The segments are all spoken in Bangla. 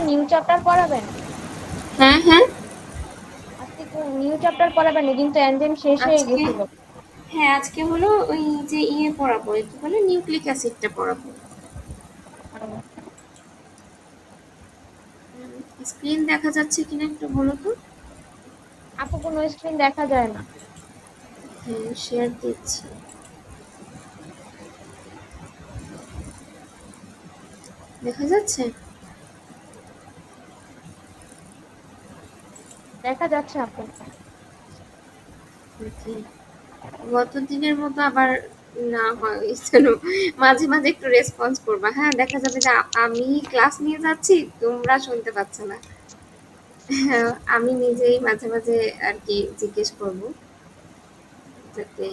নিউ চ্যাপ্টার পড়াবেন? হ্যাঁ, হ্যাঁ। আজকে নিউ চ্যাপ্টার পড়াবেন না, কিন্তু এনজাইম শেষ হয়ে আজকে গেছিল। হ্যাঁ, আজকে হলো ওই যে পড়াবো, কি বলে, নিউক্লিক অ্যাসিডটা পড়াবো। স্ক্রিন দেখা যাচ্ছে কিনা একটু বলো তো। আপু কোনো স্ক্রিন দেখা যায় না। হ্যাঁ, শেয়ার দিচ্ছি। দেখা যাচ্ছে? দেখা যাচ্ছে আপু। ওকে। গত দিনের মতো আবার না হয় যেন, মাঝে মাঝে একটু রেসপন্স করবা। হ্যাঁ, দেখা যাবে যে আমি ক্লাস নিয়ে যাচ্ছি, তোমরা শুনতে পাচ্ছ না। হ্যাঁ, আমি নিজেই মাঝে মাঝে আর কি জিজ্ঞেস করব, যাতে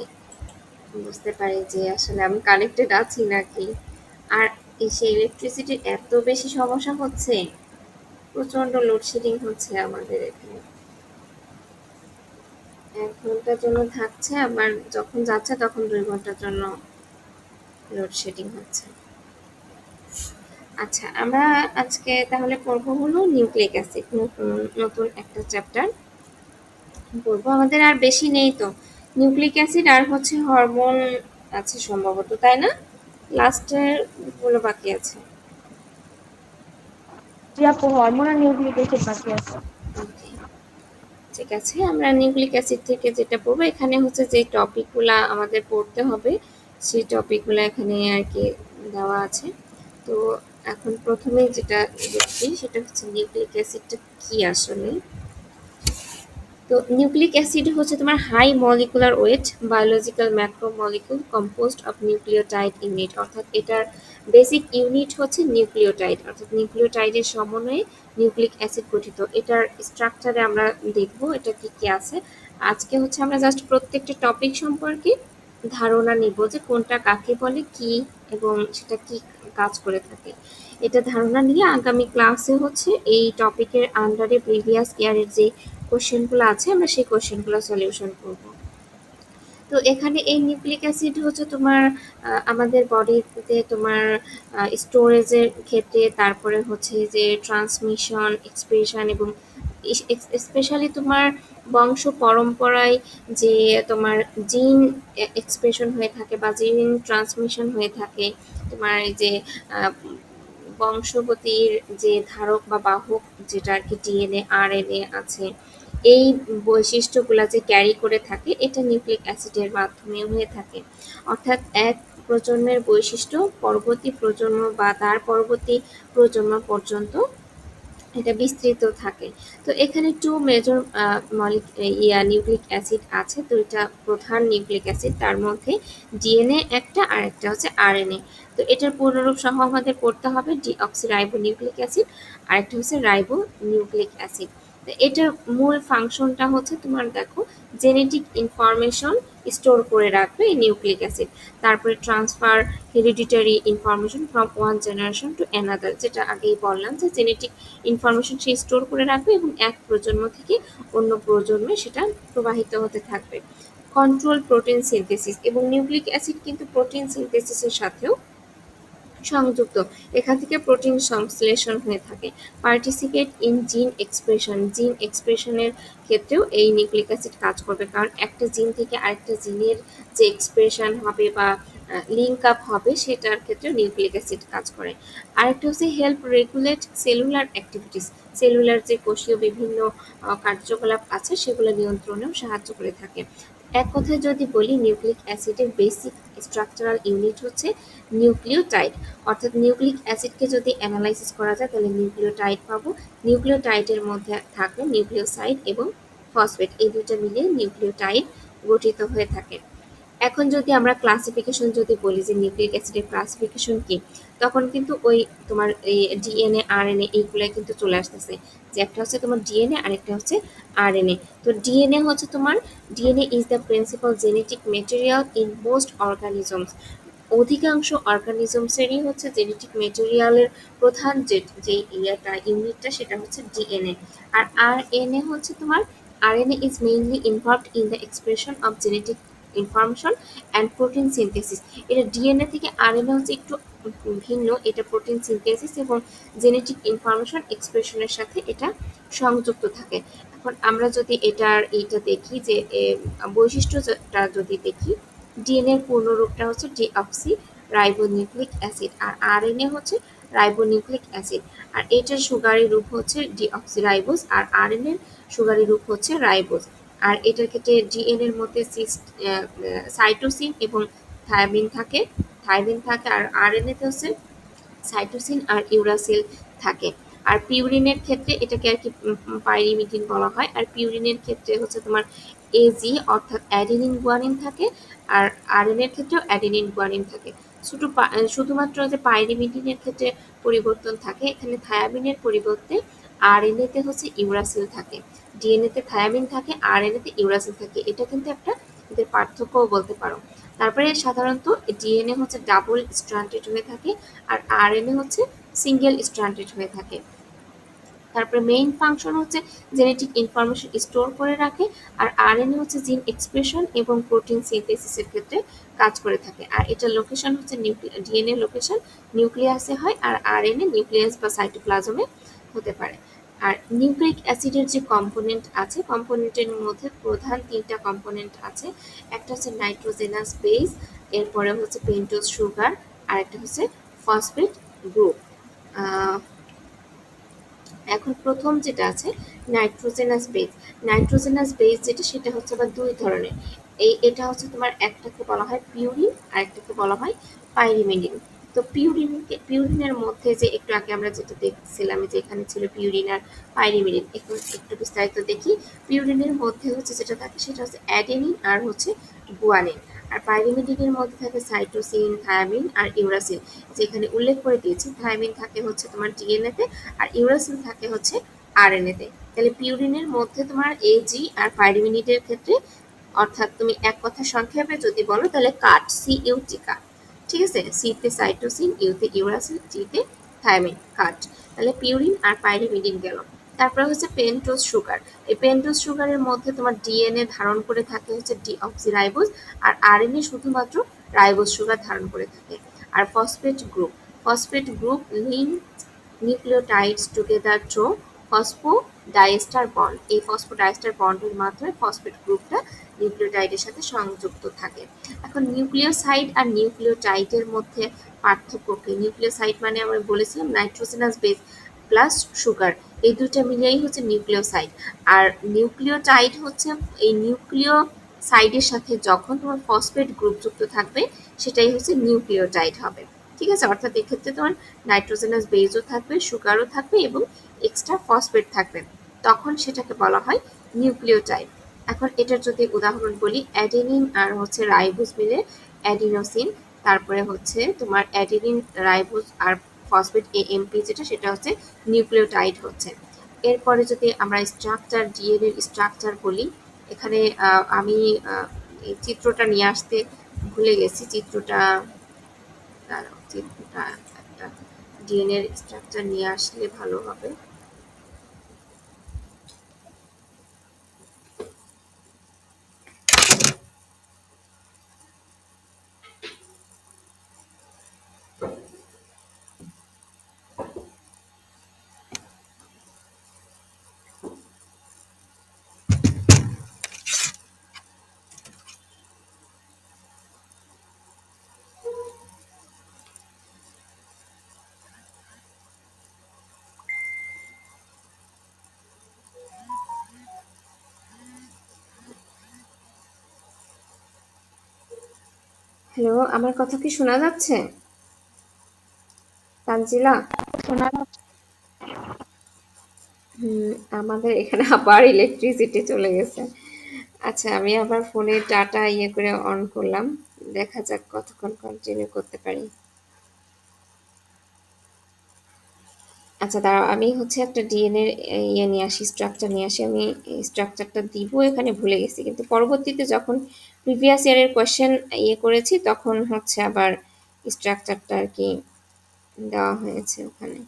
বুঝতে পারি যে আসলে আমি কানেক্টেড আছি নাকি। আর এসে ইলেকট্রিসিটির এত বেশি সমস্যা হচ্ছে, প্রচন্ড লোডশেডিং হচ্ছে আমাদের এখানে। 1 ঘন্টার জন্য থাকছে, আবার যখন যাচ্ছে তখন 2 ঘন্টার জন্য লোডশেডিং হচ্ছে। আচ্ছা, আমরা আজকে তাহলে পড়বো হলো নিউক্লিক অ্যাসিড, নতুন নতুন একটা চ্যাপ্টার পড়বো। আমাদের আর বেশি নেই তো, নিউক্লিক অ্যাসিড আর হচ্ছে হরমোন আছে সম্ভবত, তাই না? লাস্টের গুলো বাকি আছে। জি আপু, হরমোন আর নিউক্লিক অ্যাসিড বাকি আছে। ওকে, ঠিক আছে। আমরা নিউক্লিক অ্যাসিড থেকে যেটা পড়বো, এখানে হচ্ছে যে টপিকগুলা আমাদের পড়তে হবে, সেই টপিকগুলো এখানে আর কি দেওয়া আছে। তো এখন প্রথমে যেটা দেখছি সেটা হচ্ছে নিউক্লিক অ্যাসিডটা কি আসলে। তো নিউক্লিক অ্যাসিড হচ্ছে তোমার high molecular weight biological macromolecule composed of nucleotide unit, অর্থাৎ এটার বেসিক ইউনিট হচ্ছে নিউক্লিওটাইড, অর্থাৎ নিউক্লিওটাইডের সমন্বয়ে নিউক্লিক অ্যাসিড গঠিত। এটার স্ট্রাকচারে আমরা দেখব এটা কি কি আছে। আজকে হচ্ছে আমরা জাস্ট প্রত্যেকটা টপিক সম্পর্কে ধারণা নিব, যে কোনটা কাকে বলে, কি এবং সেটা কি কাজ করে থাকে। এটা ধারণা নিয়ে আগামী ক্লাসে হচ্ছে এই টপিকের আন্ডারে প্রিভিয়াস ইয়ারের যে কোশ্চেনগুলো আছে আমরা সেই কোশ্চেনগুলো সলিউশন করব। তো এখানে এই নিউক্লিক অ্যাসিড হচ্ছে তোমার আমাদের বডিতে তোমার স্টোরেজের ক্ষেত্রে, তারপরে হচ্ছে যে ট্রান্সমিশন, এক্সপ্রেশন এবং স্পেশালি তোমার বংশ পরম্পরায় যে তোমার জিন এক্সপ্রেশন হয়ে থাকে বা জিন ট্রান্সমিশন হয়ে থাকে, তোমার এই যে আহ, বংশগতির যে ধারক বা বাহক, যেটা আর কি ডিএনএ আরএনএ আছে, এই বৈশিষ্ট্যগুলা যে ক্যারি করে থাকে, এটা নিউক্লিক অ্যাসিডের মাধ্যমে হয়ে থাকে। অর্থাৎ এক প্রজন্মের বৈশিষ্ট্য পরবর্তী প্রজন্ম বা তার পরবর্তী প্রজন্ম পর্যন্ত এটা বিস্তৃত থাকে। তো এখানে টু মেজর নিউক্লিক অ্যাসিড আছে, দুইটা প্রধান নিউক্লিক অ্যাসিড, তার মধ্যে ডিএনএ একটা আর একটা হচ্ছে আরএনএ। তো এটার পূর্ণরূপ সহ আমাদের পড়তে হবে ডিঅক্সিরাইবো নিউক্লিক অ্যাসিড, আর একটা হচ্ছে রাইবো নিউক্লিক অ্যাসিড। তো এটার মূল ফাংশনটা হচ্ছে তোমার দেখো, জেনেটিক ইনফরমেশন স্টোর করে রাখবে এই নিউক্লিক অ্যাসিড, তারপরে transfer hereditary information from one generation to another, যেটা আগেই বললাম যে জেনেটিক ইনফরমেশন সে স্টোর করে রাখবে এবং এক প্রজন্ম থেকে অন্য প্রজন্মে সেটা প্রবাহিত হতে থাকবে। কন্ট্রোল প্রোটিন সিনথেসিস, এবং নিউক্লিক অ্যাসিড কিন্তু প্রোটিন সিনথেসিসের সাথেও সংযুক্ত, এখান থেকে প্রোটিন সংশ্লেষণ হয়ে থাকে। পার্টিসিপেট ইন জিন এক্সপ্রেশন, জিন এক্সপ্রেশনের ক্ষেত্রেও এই নিউক্লিক অ্যাসিড কাজ করবে, কারণ একটা জিন থেকে আরেকটা জিনের যে এক্সপ্রেশন হবে বা লিঙ্ক আপ হবে, সেটার ক্ষেত্রে নিউক্লিক অ্যাসিড কাজ করে। আরেকটা হচ্ছে help regulate cellular activities, cellular যে কোষীয় বিভিন্ন কার্যকলাপ আছে সেগুলো নিয়ন্ত্রণেও সাহায্য করে থাকে। এক কথায় যদি বলি, নিউক্লিক অ্যাসিডের বেসিক স্ট্রাকচারাল ইউনিট হচ্ছে নিউক্লিওটাইড, অর্থাৎ নিউক্লিক অ্যাসিডকে যদি অ্যানালাইসিস করা যায় তাহলে নিউক্লিওটাইড পাবো। নিউক্লিওটাইডের মধ্যে থাকবে নিউক্লিওসাইড এবং ফসফেট, এই দুটো মিলিয়ে নিউক্লিওটাইড গঠিত হয়ে থাকে। এখন যদি আমরা ক্লাসিফিকেশন যদি বলি যে নিউক্লিক অ্যাসিডের ক্লাসিফিকেশন কি, তখন কিন্তু ওই তোমার এই ডিএনএ আরএনএ এইগুলাই কিন্তু চলে আসতেছে, যে একটা হচ্ছে তোমার ডিএনএ আর একটা হচ্ছে আরএনএ। তো ডিএনএ হচ্ছে তোমার, DNA is the principal genetic material in most organisms, অধিকাংশ অর্গানিজমসেরই হচ্ছে জেনেটিক মেটেরিয়ালের প্রধান যে ইয়েটা ইউনিটটা সেটা হচ্ছে ডিএনএ। আর আরএনএ হচ্ছে তোমার, RNA is mainly involved in the expression of genetic information and protein synthesis. এটা ডিএনএ থেকে আরএনএ হচ্ছে একটু ভিন্ন, এটা প্রোটিন সিনথেসিস এবং জেনেটিক ইনফরমেশন এক্সপ্রেশনের সাথে এটা সংযুক্ত থাকে। এখন আমরা যদি এইটা দেখি যে বৈশিষ্ট্যটা যদি দেখি, ডিএনএর পূর্ণরূপটা হচ্ছে ডিঅক্সি রাইবোনিউক্লিক অ্যাসিড, আর আরএনএ হচ্ছে রাইবোনিউক্লিক অ্যাসিড। আর এটার সুগারি রূপ হচ্ছে ডিঅক্সিরাইবোজ, আর আরএনএর সুগারি রূপ হচ্ছে রাইবোজ। আর এটার ক্ষেত্রে ডিএনএর মধ্যে সাইটোসিন এবং থায়ামিন থাকে আর আরএনএতে হচ্ছে সাইটোসিন আর ইউরাসিল থাকে। আর পিউরিনের ক্ষেত্রে এটাকে আর কি পাইরিমিডিন বলা হয়। আর পিউরিনের ক্ষেত্রে হচ্ছে তোমার এজি অর্থাৎ অ্যাডিনিন গুয়ানিন থাকে, আর আরএনএর ক্ষেত্রেও অ্যাডিনিন গুয়ানিন থাকে। শুধুমাত্র যে পাইরিমিডিনের ক্ষেত্রে পরিবর্তন থাকে, এখানে থায়ামিনের পরিবর্তে আরএনএতে হচ্ছে ইউরাসিল থাকে, ডিএনএতে থায়ামিন থাকে, আরএনএতে ইউরাসিল থাকে। এটা কিন্তু একটা এদের পার্থক্যও বলতে পারো। তারপরে সাধারণত ডিএনএ হচ্ছে ডাবল স্ট্র্যান্ডেড হয়ে থাকে, আর আরএনএ হচ্ছে সিঙ্গেল স্ট্র্যান্ডেড হয়ে থাকে। তারপরে মেইন ফাংশন হচ্ছে জেনেটিক ইনফরমেশন স্টোর করে রাখে, আর আরএনএ হচ্ছে জিন এক্সপ্রেশন এবং প্রোটিন সিনথেসিসের ক্ষেত্রে কাজ করে থাকে। আর এটা লোকেশন হচ্ছে ডিএনএ লোকেশন নিউক্লিয়াসে হয়, আর আরএনএ নিউক্লিয়াস বা সাইটোপ্লাজমে হতে পারে। আর নিউক্লিক অ্যাসিডের যে কম্পোনেন্ট আছে, কম্পোনেন্টের মধ্যে প্রধান তিনটা কম্পোনেন্ট আছে। একটা হচ্ছে নাইট্রোজেনাস বেস, এরপরে হচ্ছে পেন্টোজ সুগার, আর একটা হচ্ছে ফসফেট গ্রুপ। এখন প্রথম যেটা আছে নাইট্রোজেনাস বেস যেটা, সেটা হচ্ছে আবার দুই ধরনের। এটা হচ্ছে তোমার একটাকে বলা হয় পিউরিন আর একটাকে বলা হয় পাইরিমিডিন। তো পিউরিনের মধ্যে যে একটু আগে আমরা যেটা দেখছিলাম যে এখানে ছিল পিউরিন আর পাইরিমিডিন, একটু বিস্তারিত দেখি। পিউরিনের মধ্যে হচ্ছে যেটা থাকে সেটা হচ্ছে অ্যাডেনিন আর হচ্ছে গুয়ানিন। আর পাইরিমিডিনের মধ্যে থাকে সাইটোসিন, থায়ামিন আর ইউরাসিল। যেখানে উল্লেখ করে দিয়েছি থায়ামিন থাকে হচ্ছে তোমার ডিএনএতে, আর ইউরাসিল থাকে হচ্ছে আরএনএতে। তাহলে পিউরিনের মধ্যে তোমার এজি আর পাইরিমিডিনের ক্ষেত্রে, অর্থাৎ তুমি এক কথা সংক্ষেপে যদি বলো তাহলে কাট, সিইউটি কাট। ঠিক আছে, সিতে সাইটোসিন, ইউতে ইউরাসিল, টিতে থায়ামিন, কাট। তাহলে পিউরিন আর পাইরিমিডিন গেল। তারপরে হচ্ছে পেন্টোজ সুগার। এই পেন্টোজ সুগারের মধ্যে তোমার ডিএনএ ধারণ করে থাকে হচ্ছে ডিঅক্সিরাইবোজ, আর আরএনএ শুধুমাত্র রাইবোজ সুগার ধারণ করে থাকে। আর phosphate group link nucleotides together through phosphodiester bond. এই ফসফোডাইএস্টার বন্ডের মাধ্যমে ফসফেট গ্রুপটা নিউক্লিওটাইডের সাথে সংযুক্ত থাকে। এখন নিউক্লিওসাইড আর নিউক্লিওটাইডের মধ্যে পার্থক্য কি? নিউক্লিওসাইড মানে আমরা বলেছিলাম নাইট্রোজেনাস বেস প্লাস সুগার, এই দুইটা মিলিয়েই হচ্ছে নিউক্লিওসাইড। আর নিউক্লিওটাইড হচ্ছে এই নিউক্লিওসাইডের সাথে যখন তোমার ফসফেট গ্রুপ যুক্ত থাকবে, সেটাই হচ্ছে নিউক্লিওটাইড হবে। ঠিক আছে, অর্থাৎ এক্ষেত্রে তোমার নাইট্রোজেনাস বেসও থাকবে, সুগারও থাকবে এবং এক্সট্রা ফসফেট থাকবে, তখন সেটাকে বলা হয় নিউক্লিওটাইড। এখন এটার যদি উদাহরণ বলি, অ্যাডেনিন আর হচ্ছে রাইবোজ মিলে অ্যাডিনোসিন, তারপরে হচ্ছে তোমার অ্যাডেনিন, রাইবোজ আর ফসফেট এএমপি যেটা, সেটা হচ্ছে নিউক্লিওটাইড হচ্ছে। এরপরে যদি আমরা স্ট্রাকচার, ডিএনএ স্ট্রাকচার বলি, এখানে আমি এই চিত্রটা নিয়ে আসতে ভুলে গেছি। চিত্রটা একটা ডিএনএ স্ট্রাকচার নিয়ে আসলে ভালো হবে। হ্যালো, আমার কথা কি শোনা যাচ্ছে তানজিলা? শোনা আমাদের এখানে আবার ইলেকট্রিসিটি চলে গেছে। আচ্ছা, আমি আবার ফোনে ডাটা করে অন করলাম, দেখা যাক কতক্ষণ কন্টিনিউ করতে পারি। আচ্ছা দাঁড়াও, আমি হচ্ছে একটা ডিএনএ নিয়ে আসি, স্ট্রাকচার নিয়ে আসি। আমি স্ট্রাকচারটা দিব, এখানে ভুলে গেছি, কিন্তু পরবর্তীতে যখন প্রিভিয়াস ইয়ারের কোয়েশ্চেন করেছি তখন হচ্ছে আবার স্ট্রাকচারটা আর কি দেওয়া হয়েছে ওখানে।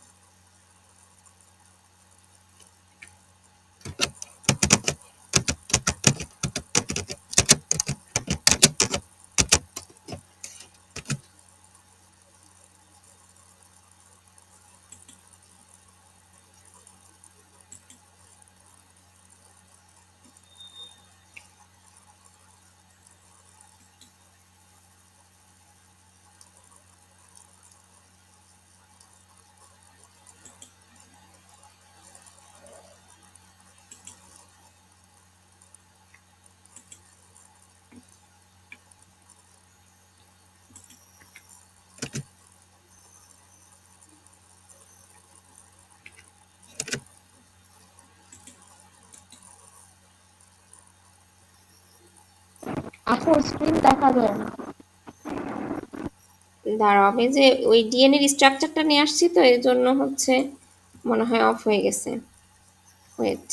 আপু স্ক্রিন দেখা যায় না। দাঁড়াও, আমি যে ওই ডিএনএ এর স্ট্রাকচারটা নিয়ে আসছি তো এর জন্য হচ্ছে মনে হয় অফ হয়ে গেছে। ওয়েট।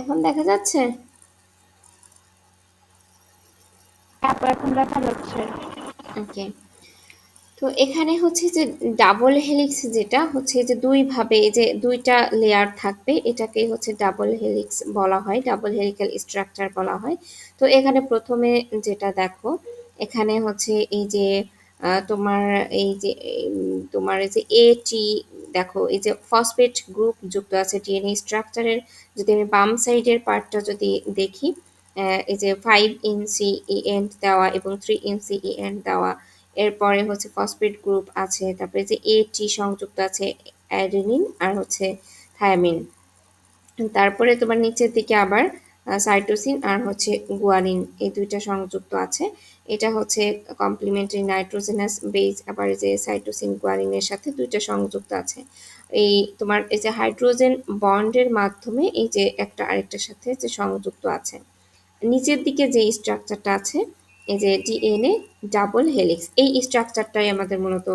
এখন দেখা যাচ্ছে? আপু এখন দেখা যাচ্ছে। ওকে। তো এখানে হচ্ছে যে ডাবল হেলিক্স যেটা হচ্ছে যে দুই ভাবে, এই যে দুইটা লেয়ার থাকবে, এটাকেই হচ্ছে ডাবল হেলিক্স বলা হয়, ডাবল হেলিক্যাল স্ট্রাকচার বলা হয়। তো এখানে প্রথমে যেটা দেখো, এখানে হচ্ছে এই যে তোমার এই যে তোমার এই যে এটি, দেখো এই যে ফসফেট গ্রুপ যুক্ত আছে ডিএনএ স্ট্রাকচারের। যদি আমি বাম সাইডের পার্টটা যদি দেখি, এই যে 5' এন্ড দেওয়া এবং 3' এন্ড দেওয়া, এরপরে হচ্ছে ফসফেট গ্রুপ আছে, তারপরে যে এটি সংযুক্ত আছে অ্যাডেনিন আর হচ্ছে থায়ামিন। তারপরে তোমার নিচের দিকে আবার সাইটোসিন আর হচ্ছে গুয়ানিন, এই দুইটা সংযুক্ত আছে। এটা হচ্ছে কমপ্লিমেন্টারি নাইট্রোজেনাস বেস, আবার যে সাইটোসিন গুয়ানিনের সাথে দুইটা সংযুক্ত আছে। এই তোমার এই যে হাইড্রোজেন বন্ডের মাধ্যমে এই যে একটা আরেকটার সাথে যে সংযুক্ত আছে। নিচের দিকে যে স্ট্রাকচারটা আছে, এই যে ডিএনএ ডাবল হেলিক্স, এই স্ট্রাকচারটাই আমাদের মূলত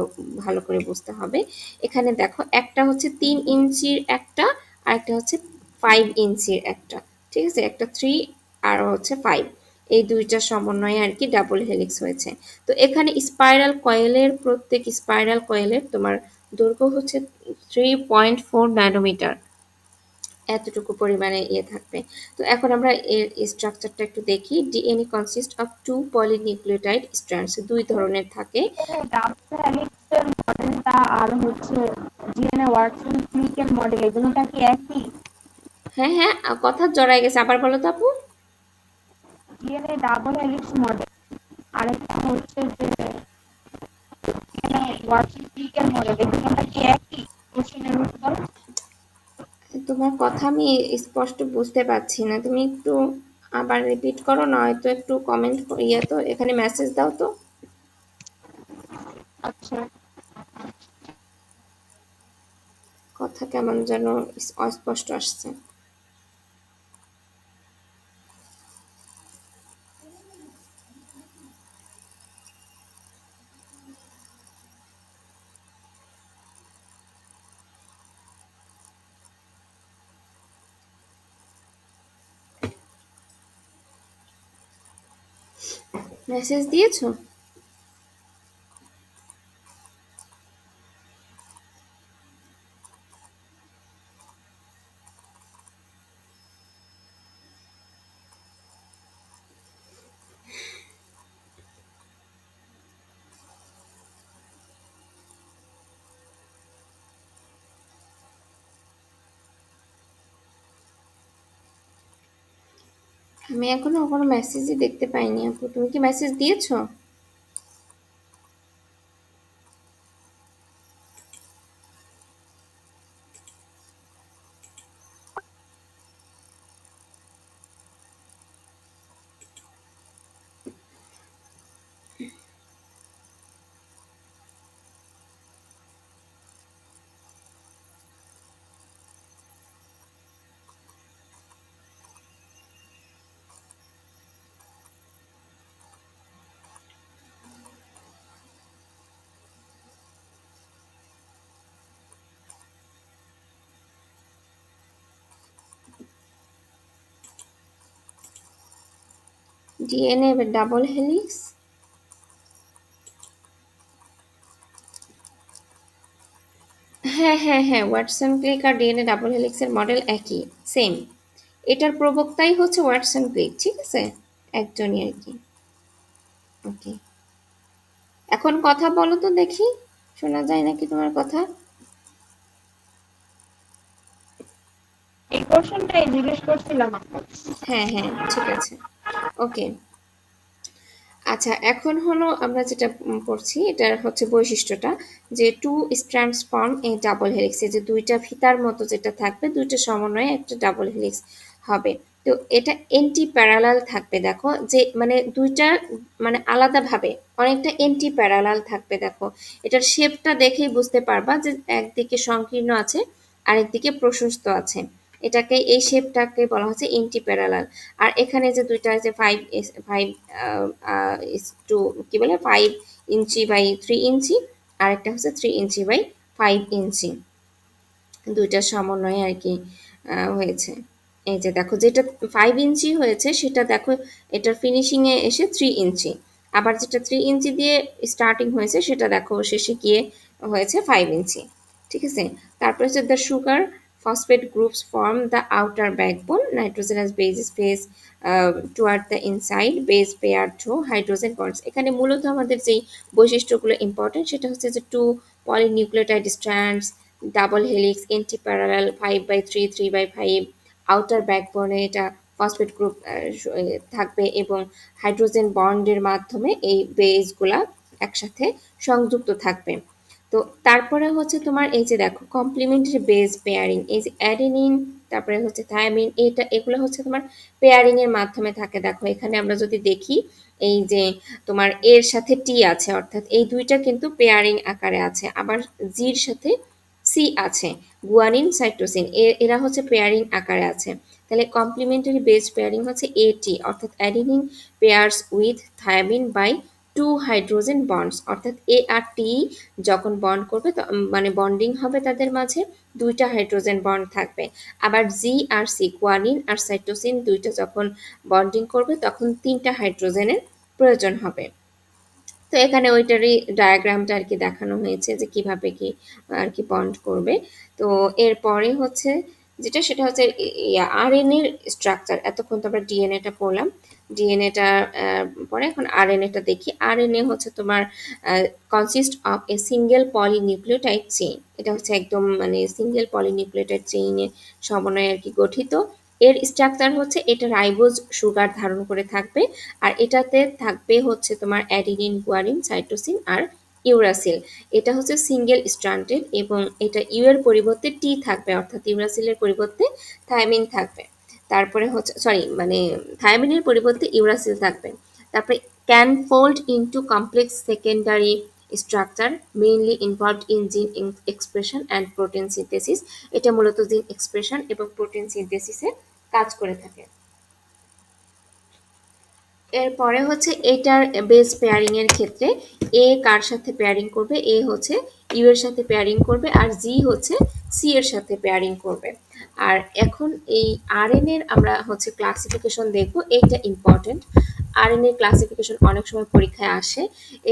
ভালো করে বুঝতে হবে। এখানে দেখো একটা হচ্ছে 3 ইঞ্চির একটা, আর একটা হচ্ছে 5 ইঞ্চির একটা, ঠিক আছে, একটা 3 আর হচ্ছে 5, এই দুইটার সমন্বয়ে আর কি ডাবল হেলিক্স হয়েছে। তো এখানে স্পাইরাল কয়েলের, প্রত্যেক স্পাইরাল কয়েলের তোমার দৈর্ঘ্য হচ্ছে 3.4 ন্যানোমিটার, এতটুকু পরিমাণে ইয়ে থাকবে। তো এখন আমরা এর স্ট্রাকচারটা একটু দেখি। DNA consist of 2 polynucleotide strands, দুই ধরনের থাকে। ডিএনএ ডাবল হেলিক্সের মডেলটা আর হচ্ছে ডিএনএ ওয়াটসন ক্লিকের মডেল, এই দুটোটা কি একই? হ্যাঁ হ্যাঁ, কথা জড়াই গেছে, আবার বলো তো আপু। ডিএনএ ডাবল হেলিক্স মডেল, আরেকটা হচ্ছে যে ডিএনএ ওয়াটসন ক্লিকের মডেল, এই দুটোটা কি একই? কোশ্চেনের উত্তর। তোমার কথা আমি স্পষ্ট বুঝতে পারছি না, তুমি একটু আবার রিপিট করো, না হয়তো একটু কমেন্ট ইয়ে তো এখানে মেসেজ দাও তো। আচ্ছা, কথা কেমন যেন অস্পষ্ট আসছে। মেসেজ দিয়েছো? আমি এখনো কোনো মেসেজই দেখতে পাইনি আপু, তুমি কি মেসেজ দিয়েছো? ডিএনএ ডাবল হেলিক্স, হ্যাঁ হ্যাঁ হ্যাঁ, ওয়াটসন ক্লিক আর ডিএনএ ডাবল হেলিক্সের মডেল একই, সেম। এটার প্রবক্তাই হচ্ছে ওয়াটসন ক্লিক, ঠিক আছে, একজনই আর কি। ওকে, এখন কথা বলো তো দেখি, শোনা যায় নাকি তোমার কথা? এই কোশ্চেনটাই জিজ্ঞেস করছিলাম আপনাকে। হ্যাঁ হ্যাঁ, ঠিক আছে, ওকে। আচ্ছা, এখন হলো আমরা যেটা পড়ছি, এটার হচ্ছে বৈশিষ্ট্যটা, যে two strands form a double helix, যে দুইটা ফিতার মতো যেটা থাকবে, দুইটা সমন্বয়ে একটা ডাবল হেলিক্স হবে। তো এটা এন্টি প্যারালাল থাকবে, দেখো যে মানে দুইটা মানে আলাদাভাবে অনেকটা এন্টি প্যারালাল থাকবে। দেখো এটার শেপটা দেখেই বুঝতে পারবা যে একদিকে সংকীর্ণ আছে, আরেকদিকে প্রশস্ত আছে। এটাকে, এই শেপটাকে বলা হচ্ছে এন্টি প্যারালাল। আর এখানে যে দুইটা যে ফাইভ ফাইভ টু কি বলে 5 ইঞ্চি বাই 3 ইঞ্চি, আর একটা হচ্ছে 3 ইঞ্চি বাই 5 ইঞ্চি, দুইটার সমন্বয়ে আর কি হয়েছে। এই যে দেখো, যেটা 5 ইঞ্চি হয়েছে সেটা দেখো এটার ফিনিশিং এ এসে 3 ইঞ্চি, আবার যেটা 3 ইঞ্চি দিয়ে স্টার্টিং হয়েছে সেটা দেখো শেষে গিয়ে হয়েছে 5 ইঞ্চি। ঠিক আছে, তারপরে হচ্ছে the sugar phosphate groups form the outer backbone, nitrogenous base space toward the inside, base pair to hydrogen bonds। এখানে মূলত আমাদের যেই বৈশিষ্ট্যগুলো ইম্পর্টেন্ট সেটা হচ্ছে যে two polynucleotide strands, double helix, antiparallel, 5/3, 3/5, outer ব্যাকবোনে এটা ফসফেট গ্রুপ থাকবে, এবং হাইড্রোজেন বন্ডের মাধ্যমে এই বেসগুলা একসাথে সংযুক্ত থাকবে। তো তারপরে হচ্ছে তোমার এই যে দেখো কমপ্লিমেন্টারি বেস পেয়ারিং, এই যে অ্যাডেনিন, তারপরে হচ্ছে থায়ামিন, এটা এগুলো হচ্ছে তোমার পেয়ারিং এর মাধ্যমে থাকে। দেখো এখানে আমরা যদি দেখি, এই যে তোমার এর সাথে টি আছে, অর্থাৎ এই দুইটা কিন্তু পেয়ারিং আকারে আছে। আবার জির সাথে সি আছে, গুয়ানিন সাইটোসিন, এরা হচ্ছে পেয়ারিং আকারে আছে। তাহলে কমপ্লিমেন্টারি বেস পেয়ারিং হচ্ছে এটি, অর্থাৎ adenine pairs with thymine by two hydrogen bonds, অর্থাৎ এ আর টি যখন বন্ড করবে মানে বন্ডিং হবে তাদের মাঝে, দুইটা হাইড্রোজেন বন্ড থাকবে। আবার জি আর সি, গুয়ানিন আর সাইটোসিন, দুইটা যখন বন্ডিং করবে তখন তিনটা হাইড্রোজেনের প্রয়োজন হবে। তো এখানে ওইটারই ডায়াগ্রামটা আর কি দেখানো হয়েছে যে কিভাবে কি আর কি বন্ড করবে। তো এরপরে হচ্ছে যেটা, সেটা হচ্ছে আরএনএ স্ট্রাকচার। এতক্ষণ তো আমরা ডিএনএটা পড়লাম, ডিএনএটা পরে এখন আরএনএটা দেখি। আরএনএ হচ্ছে তোমার consist of a single polynucleotide chain, এটা হচ্ছে একদম মানে সিঙ্গেল পলিনিউক্লিওটাইড চেইনের সমন্বয়ে আর কি গঠিত। এর স্ট্রাকচার হচ্ছে এটা রাইবোজ সুগার ধারণ করে থাকবে, আর এটাতে থাকবে হচ্ছে তোমার অ্যাডিনিন, গুয়ানিন, সাইটোসিন আর ইউরাসিল। এটা হচ্ছে সিঙ্গেল স্ট্র্যান্ডেড, এবং এটা ইউ এর পরিবর্তে টি থাকবে, অর্থাৎ ইউরাসিলের পরিবর্তে থায়ামিন থাকবে। তারপরে হচ্ছে সরি মানে থায়ামিনের পরিবর্তে ইউরাসিল থাকবে। তারপরে can fold into complex secondary structure mainly involved in জিন এক্সপ্রেশন অ্যান্ড প্রোটিন সিনথেসিস। এটা মূলত জিন এক্সপ্রেশন এবং প্রোটিন সিনথেসিসে কাজ করে থাকে। এরপরে হচ্ছে এটার বেস পেয়ারিং এর ক্ষেত্রে এ কার সাথে পেয়ারিং করবে, এ হচ্ছে ইউ এর সাথে পেয়ারিং করবে, আর জি হচ্ছে সি এর সাথে পেয়ারিং করবে। আর এখন এই আরএনএ এর আমরা হচ্ছে ক্লাসিফিকেশন দেখব, এটা ইম্পর্টেন্ট। আরএনএ ক্লাসিফিকেশন অনেক সময় পরীক্ষায় আসে।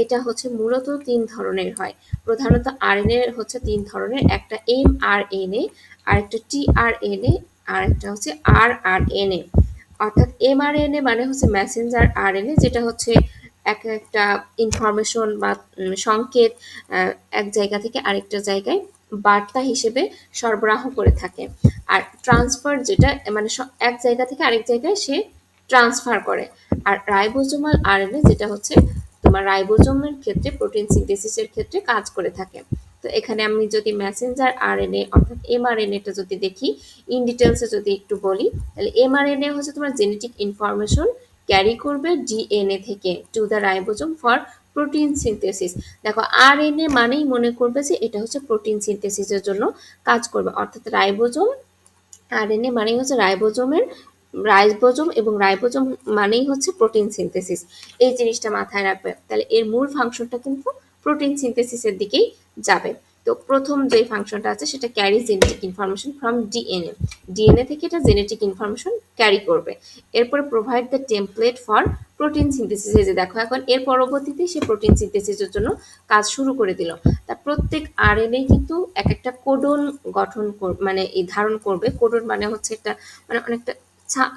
এটা হচ্ছে মূলত 3 ধরনের হয়। প্রধানত আরএনএ হচ্ছে 3 ধরনের, একটা এমআরএনএ, আরেকটা টিআরএনএ, আর একটা হচ্ছে আরআরএনএ। অর্থাৎ এমআরএনএ মানে হচ্ছে মেসেঞ্জার আরএনএ, যেটা হচ্ছে এক একটা ইনফরমেশন বা সংকেত এক জায়গা থেকে আরেকটা জায়গায় বার্তা হিসেবে সরবরাহ করে থাকে। আর ট্রান্সফার যেটা মানে এক জায়গা থেকে আরেক জায়গায় সে ট্রান্সফার করে। আর রাইবোজোমাল আরএনএ যেটা হচ্ছে তোমার রাইবোজোমের ক্ষেত্রে প্রোটিন সিনথেসিসের ক্ষেত্রে কাজ করে থাকে। তো এখানে আমি যদি মেসেঞ্জার আরএনএ অর্থাৎ এমআরএনএটা যদি দেখি, ইন ডিটেলসে যদি একটু বলি, তাহলে এমআরএনএ হচ্ছে তোমার জেনেটিক ইনফরমেশন ক্যারি করবে ডিএনএ থেকে two the ribosome for protein synthesis. দেখো আরএনএ মানেই মনে করবে যে এটা হচ্ছে প্রোটিন সিনথেসিসের জন্য কাজ করবে, অর্থাৎ রাইবোজোম, আরএনএ মানেই হচ্ছে রাইবোজোম, এবং রাইবোজোম মানেই হচ্ছে প্রোটিন সিনথেসিস। এই জিনিসটা মাথায় রাখবে, তাহলে এর মূল ফাংশনটা কিন্তু প্রোটিন সিনথেসিসের দিকেই যাবে। তো প্রথম যে ফাংশনটা আছে সেটা carry genetic information from DNA, DNA থেকে এটা জেনেটিক ইনফরমেশন ক্যারি করবে। এরপরে provide the template for protein synthesis. এই যে দেখো এখন এর পরবর্তীতে সে প্রোটিন সিনথেসিসের জন্য কাজ শুরু করে দিল। তা প্রত্যেক আরএনএ কিন্তু এক একটা কোডন গঠন মানে এই ধারণ করবে। কোডন মানে হচ্ছে একটা মানে অনেকটা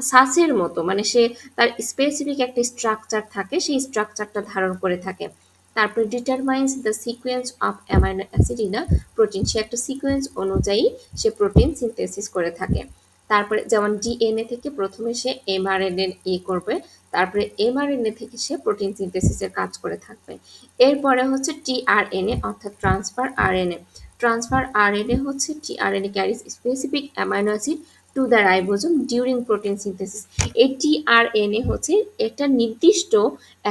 সাসের মতো, মানে সে তার স্পেসিফিক একটা স্ট্রাকচার থাকে, সেই স্ট্রাকচারটা ধারণ করে থাকে। তারপরে determines the sequence of amino acid in a protein, সে একটা সিকোয়েন্স অনুযায়ী সে প্রোটিন সিনথেসিস করে থাকে। তারপরে যেমন ডিএনএ থেকে প্রথমে সে এমআরএনএ করবে, তারপরে এমআরএনএ থেকে সে প্রোটিন সিনথেসিসের কাজ করে থাকবে। এরপরে হচ্ছে টিআরএনএ অর্থাৎ ট্রান্সফার আরএনএ। ট্রান্সফার আরএনএ হচ্ছে tRNA carries specific amino acid to the ribosome during protein synthesis. এই টিআরএনএ হচ্ছে একটা নির্দিষ্ট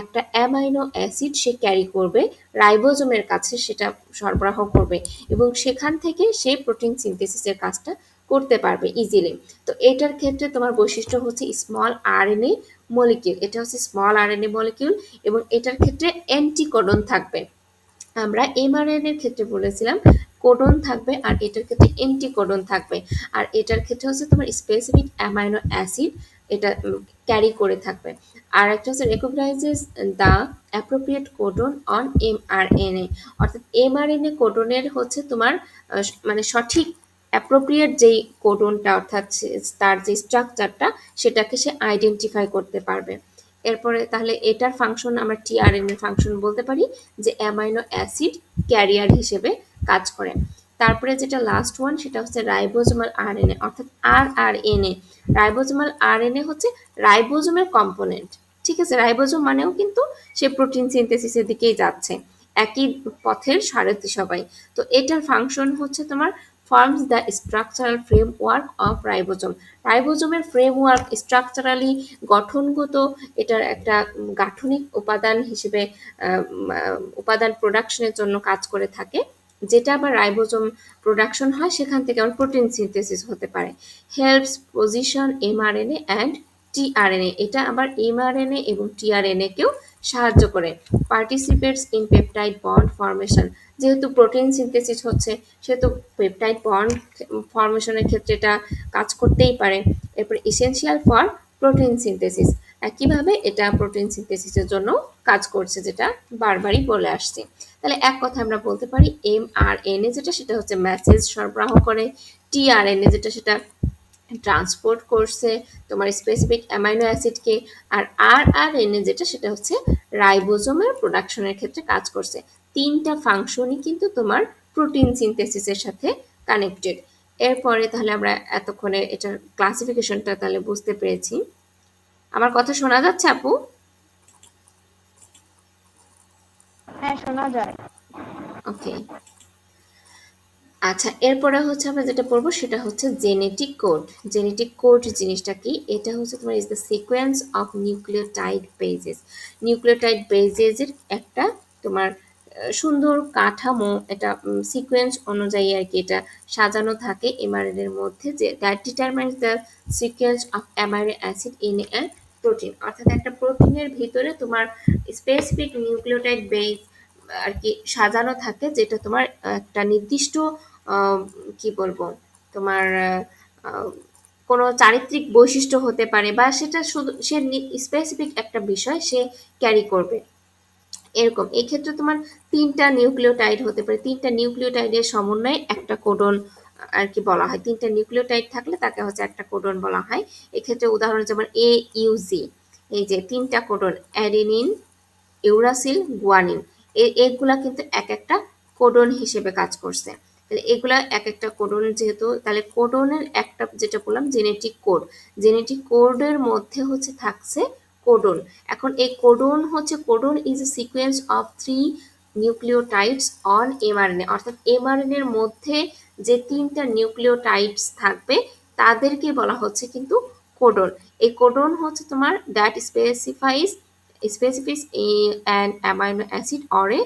একটা অ্যামাইনো অ্যাসিড সে ক্যারি করবে, রাইবোজোমের কাছে সেটা সরবরাহ করবে এবং সেখান থেকে সে প্রোটিন সিনথেসিসের কাজটা করতে পারবে ইজিলি। তো এটার ক্ষেত্রে তোমার বৈশিষ্ট্য হচ্ছে স্মল আরএনএ মলিকিউল, এটা হচ্ছে স্মল আরএনএ মলিকিউল এবং এটার ক্ষেত্রে অ্যান্টিকোডন থাকবে। আমরা এমআরএন এর ক্ষেত্রে বলেছিলাম কোডন থাকবে আর এটার ক্ষেত্রে অ্যান্টিকোডন থাকবে। আর এটার ক্ষেত্রে হচ্ছে তোমার স্পেসিফিক অ্যামাইনো অ্যাসিড এটা ক্যারি করে থাকবে। আর একটা হচ্ছে রেকগনাইজেস the appropriate codon on mRNA, অর্থাৎ এমআরএনএ কোডনের হচ্ছে তোমার মানে সঠিক অ্যাপ্রোপ্রিয়েট যেই কোডনটা অর্থাৎ তার যে স্ট্রাকচারটা সেটাকে সে আইডেন্টিফাই করতে পারবে। এরপরে তাহলে এটার ফাংশন আমরা টিআরএনএ ফাংশন বলতে পারি যে অ্যামাইনো অ্যাসিড ক্যারিয়ার হিসেবে কাজ করে। তারপরে যেটা লাস্ট ওয়ান সেটা হচ্ছে রাইবোজোমাল আরএনএ অর্থাৎ আরআরএনএ। রাইবোজোমাল আরএনএ হচ্ছে রাইবোজোমের কম্পোনেন্ট, ঠিক আছে, রাইবোজোম মানেও কিন্তু সে প্রোটিন সিনথেসিসের দিকেই যাচ্ছে, একই পথের সারথি সবাই। তো এটার ফাংশন হচ্ছে তোমার forms the structural framework of ribosome. রাইবোজোমের ফ্রেমওয়ার্ক স্ট্রাকচারালি গঠনগত এটার একটা গাঠনিক উপাদান হিসেবে উপাদান প্রোডাকশনের জন্য কাজ করে থাকে, যেটা আবার রাইবোজোম প্রোডাকশন হয় সেখান থেকে আবার প্রোটিন সিনথেসিস হতে পারে। Helps position mRNA and tRNA, এটা আবার এমআরএনএ এবং টিআরএনএ কেও সাহায্য করে। Participates in peptide bond formation, যেহেতু প্রোটিন সিনথেসিস হচ্ছে সেহেতু পেপটাইড বন্ড ফরমেশনের ক্ষেত্রে এটা কাজ করতেই পারে। এরপর এসেনশিয়াল ফর প্রোটিন সিনথেসিস, একইভাবে এটা প্রোটিন সিনথেসিসের জন্য কাজ করছে, যেটা বারবারই বলে আসছে। তাহলে এক কথা আমরা বলতে পারি এমআরএনএ যেটা সেটা হচ্ছে মেসেজ সরবরাহ করে, টিআরএনএ যেটা সেটা ট্রান্সপোর্ট করছে তোমার স্পেসিফিক অ্যামাইনো অ্যাসিডকে, আর আরআরএনএ যেটা সেটা হচ্ছে রাইবোজোমের প্রোডাকশনের ক্ষেত্রে কাজ করছে। তিনটা ফাংশনই কিন্তু তোমার প্রোটিন সিনথেসিসের সাথে কানেক্টেড। এরপরে তাহলে আমরা এতক্ষণে এটার ক্লাসিফিকেশনটা তাহলে বুঝতে পেরেছি। আমার কথা শোনা যাচ্ছে আপু? হ্যাঁ, শোনা যায়। ওকে, আচ্ছা, এরপরে হচ্ছে আমরা যেটা পড়বো সেটা হচ্ছে জেনেটিক কোড। জেনেটিক কোড জিনিসটা কি? এটা হচ্ছে তোমার is the sequence of nucleotide bases. Nucleotide বেজেসের একটা তোমার সুন্দর কাঠামো, এটা সিকোয়েন্স অনুযায়ী আর কি এটা সাজানো থাকে এমআরএন এর মধ্যে, যে that determines the sequence of amino acid in a protein, অর্থাৎ একটা প্রোটিনের ভিতরে তোমার স্পেসিফিক নিউক্লিওটাইড বেজ আর কি সাজানো থাকে, যেটা তোমার একটা নির্দিষ্ট কি বলবো তোমার আহ, কোনো চারিত্রিক বৈশিষ্ট্য হতে পারে বা সেটা শুধু সে স্পেসিফিক একটা বিষয় সে ক্যারি করবে এরকম। এই ক্ষেত্রে তোমার তিনটা নিউক্লিওটাইড হতে পারে, তিনটা নিউক্লিওটাইডের সমন্বয়ে একটা কোডন আর কি বলা হয়। তিনটা নিউক্লিওটাইড থাকলে তাকে হচ্ছে একটা কোডন বলা হয়। এক্ষেত্রে উদাহরণ যেমন AUG, এই যে তিনটা কোডন অ্যাডেনিন, ইউরাসিল, গুয়ানিন, এগুলা কিন্তু এক একটা কোডন হিসেবে কাজ করছে। তাহলে এগুলা এক একটা কোডন যেহেতু, তাহলে কোডনের একটা যেটা বললাম জেনেটিক কোড, জেনেটিক কোডের মধ্যে হচ্ছে থাকছে কোডন। এখন এই কোডন হচ্ছে codon is a sequence of 3 nucleotides on mRNA, অর্থাৎ এমআরএনএ এর মধ্যে যে তিনটা নিউক্লিওটাইডস থাকবে তাদেরকে বলা হচ্ছে কিন্তু কোডন। এই কোডন হচ্ছে তোমার that specifies an amino acid or a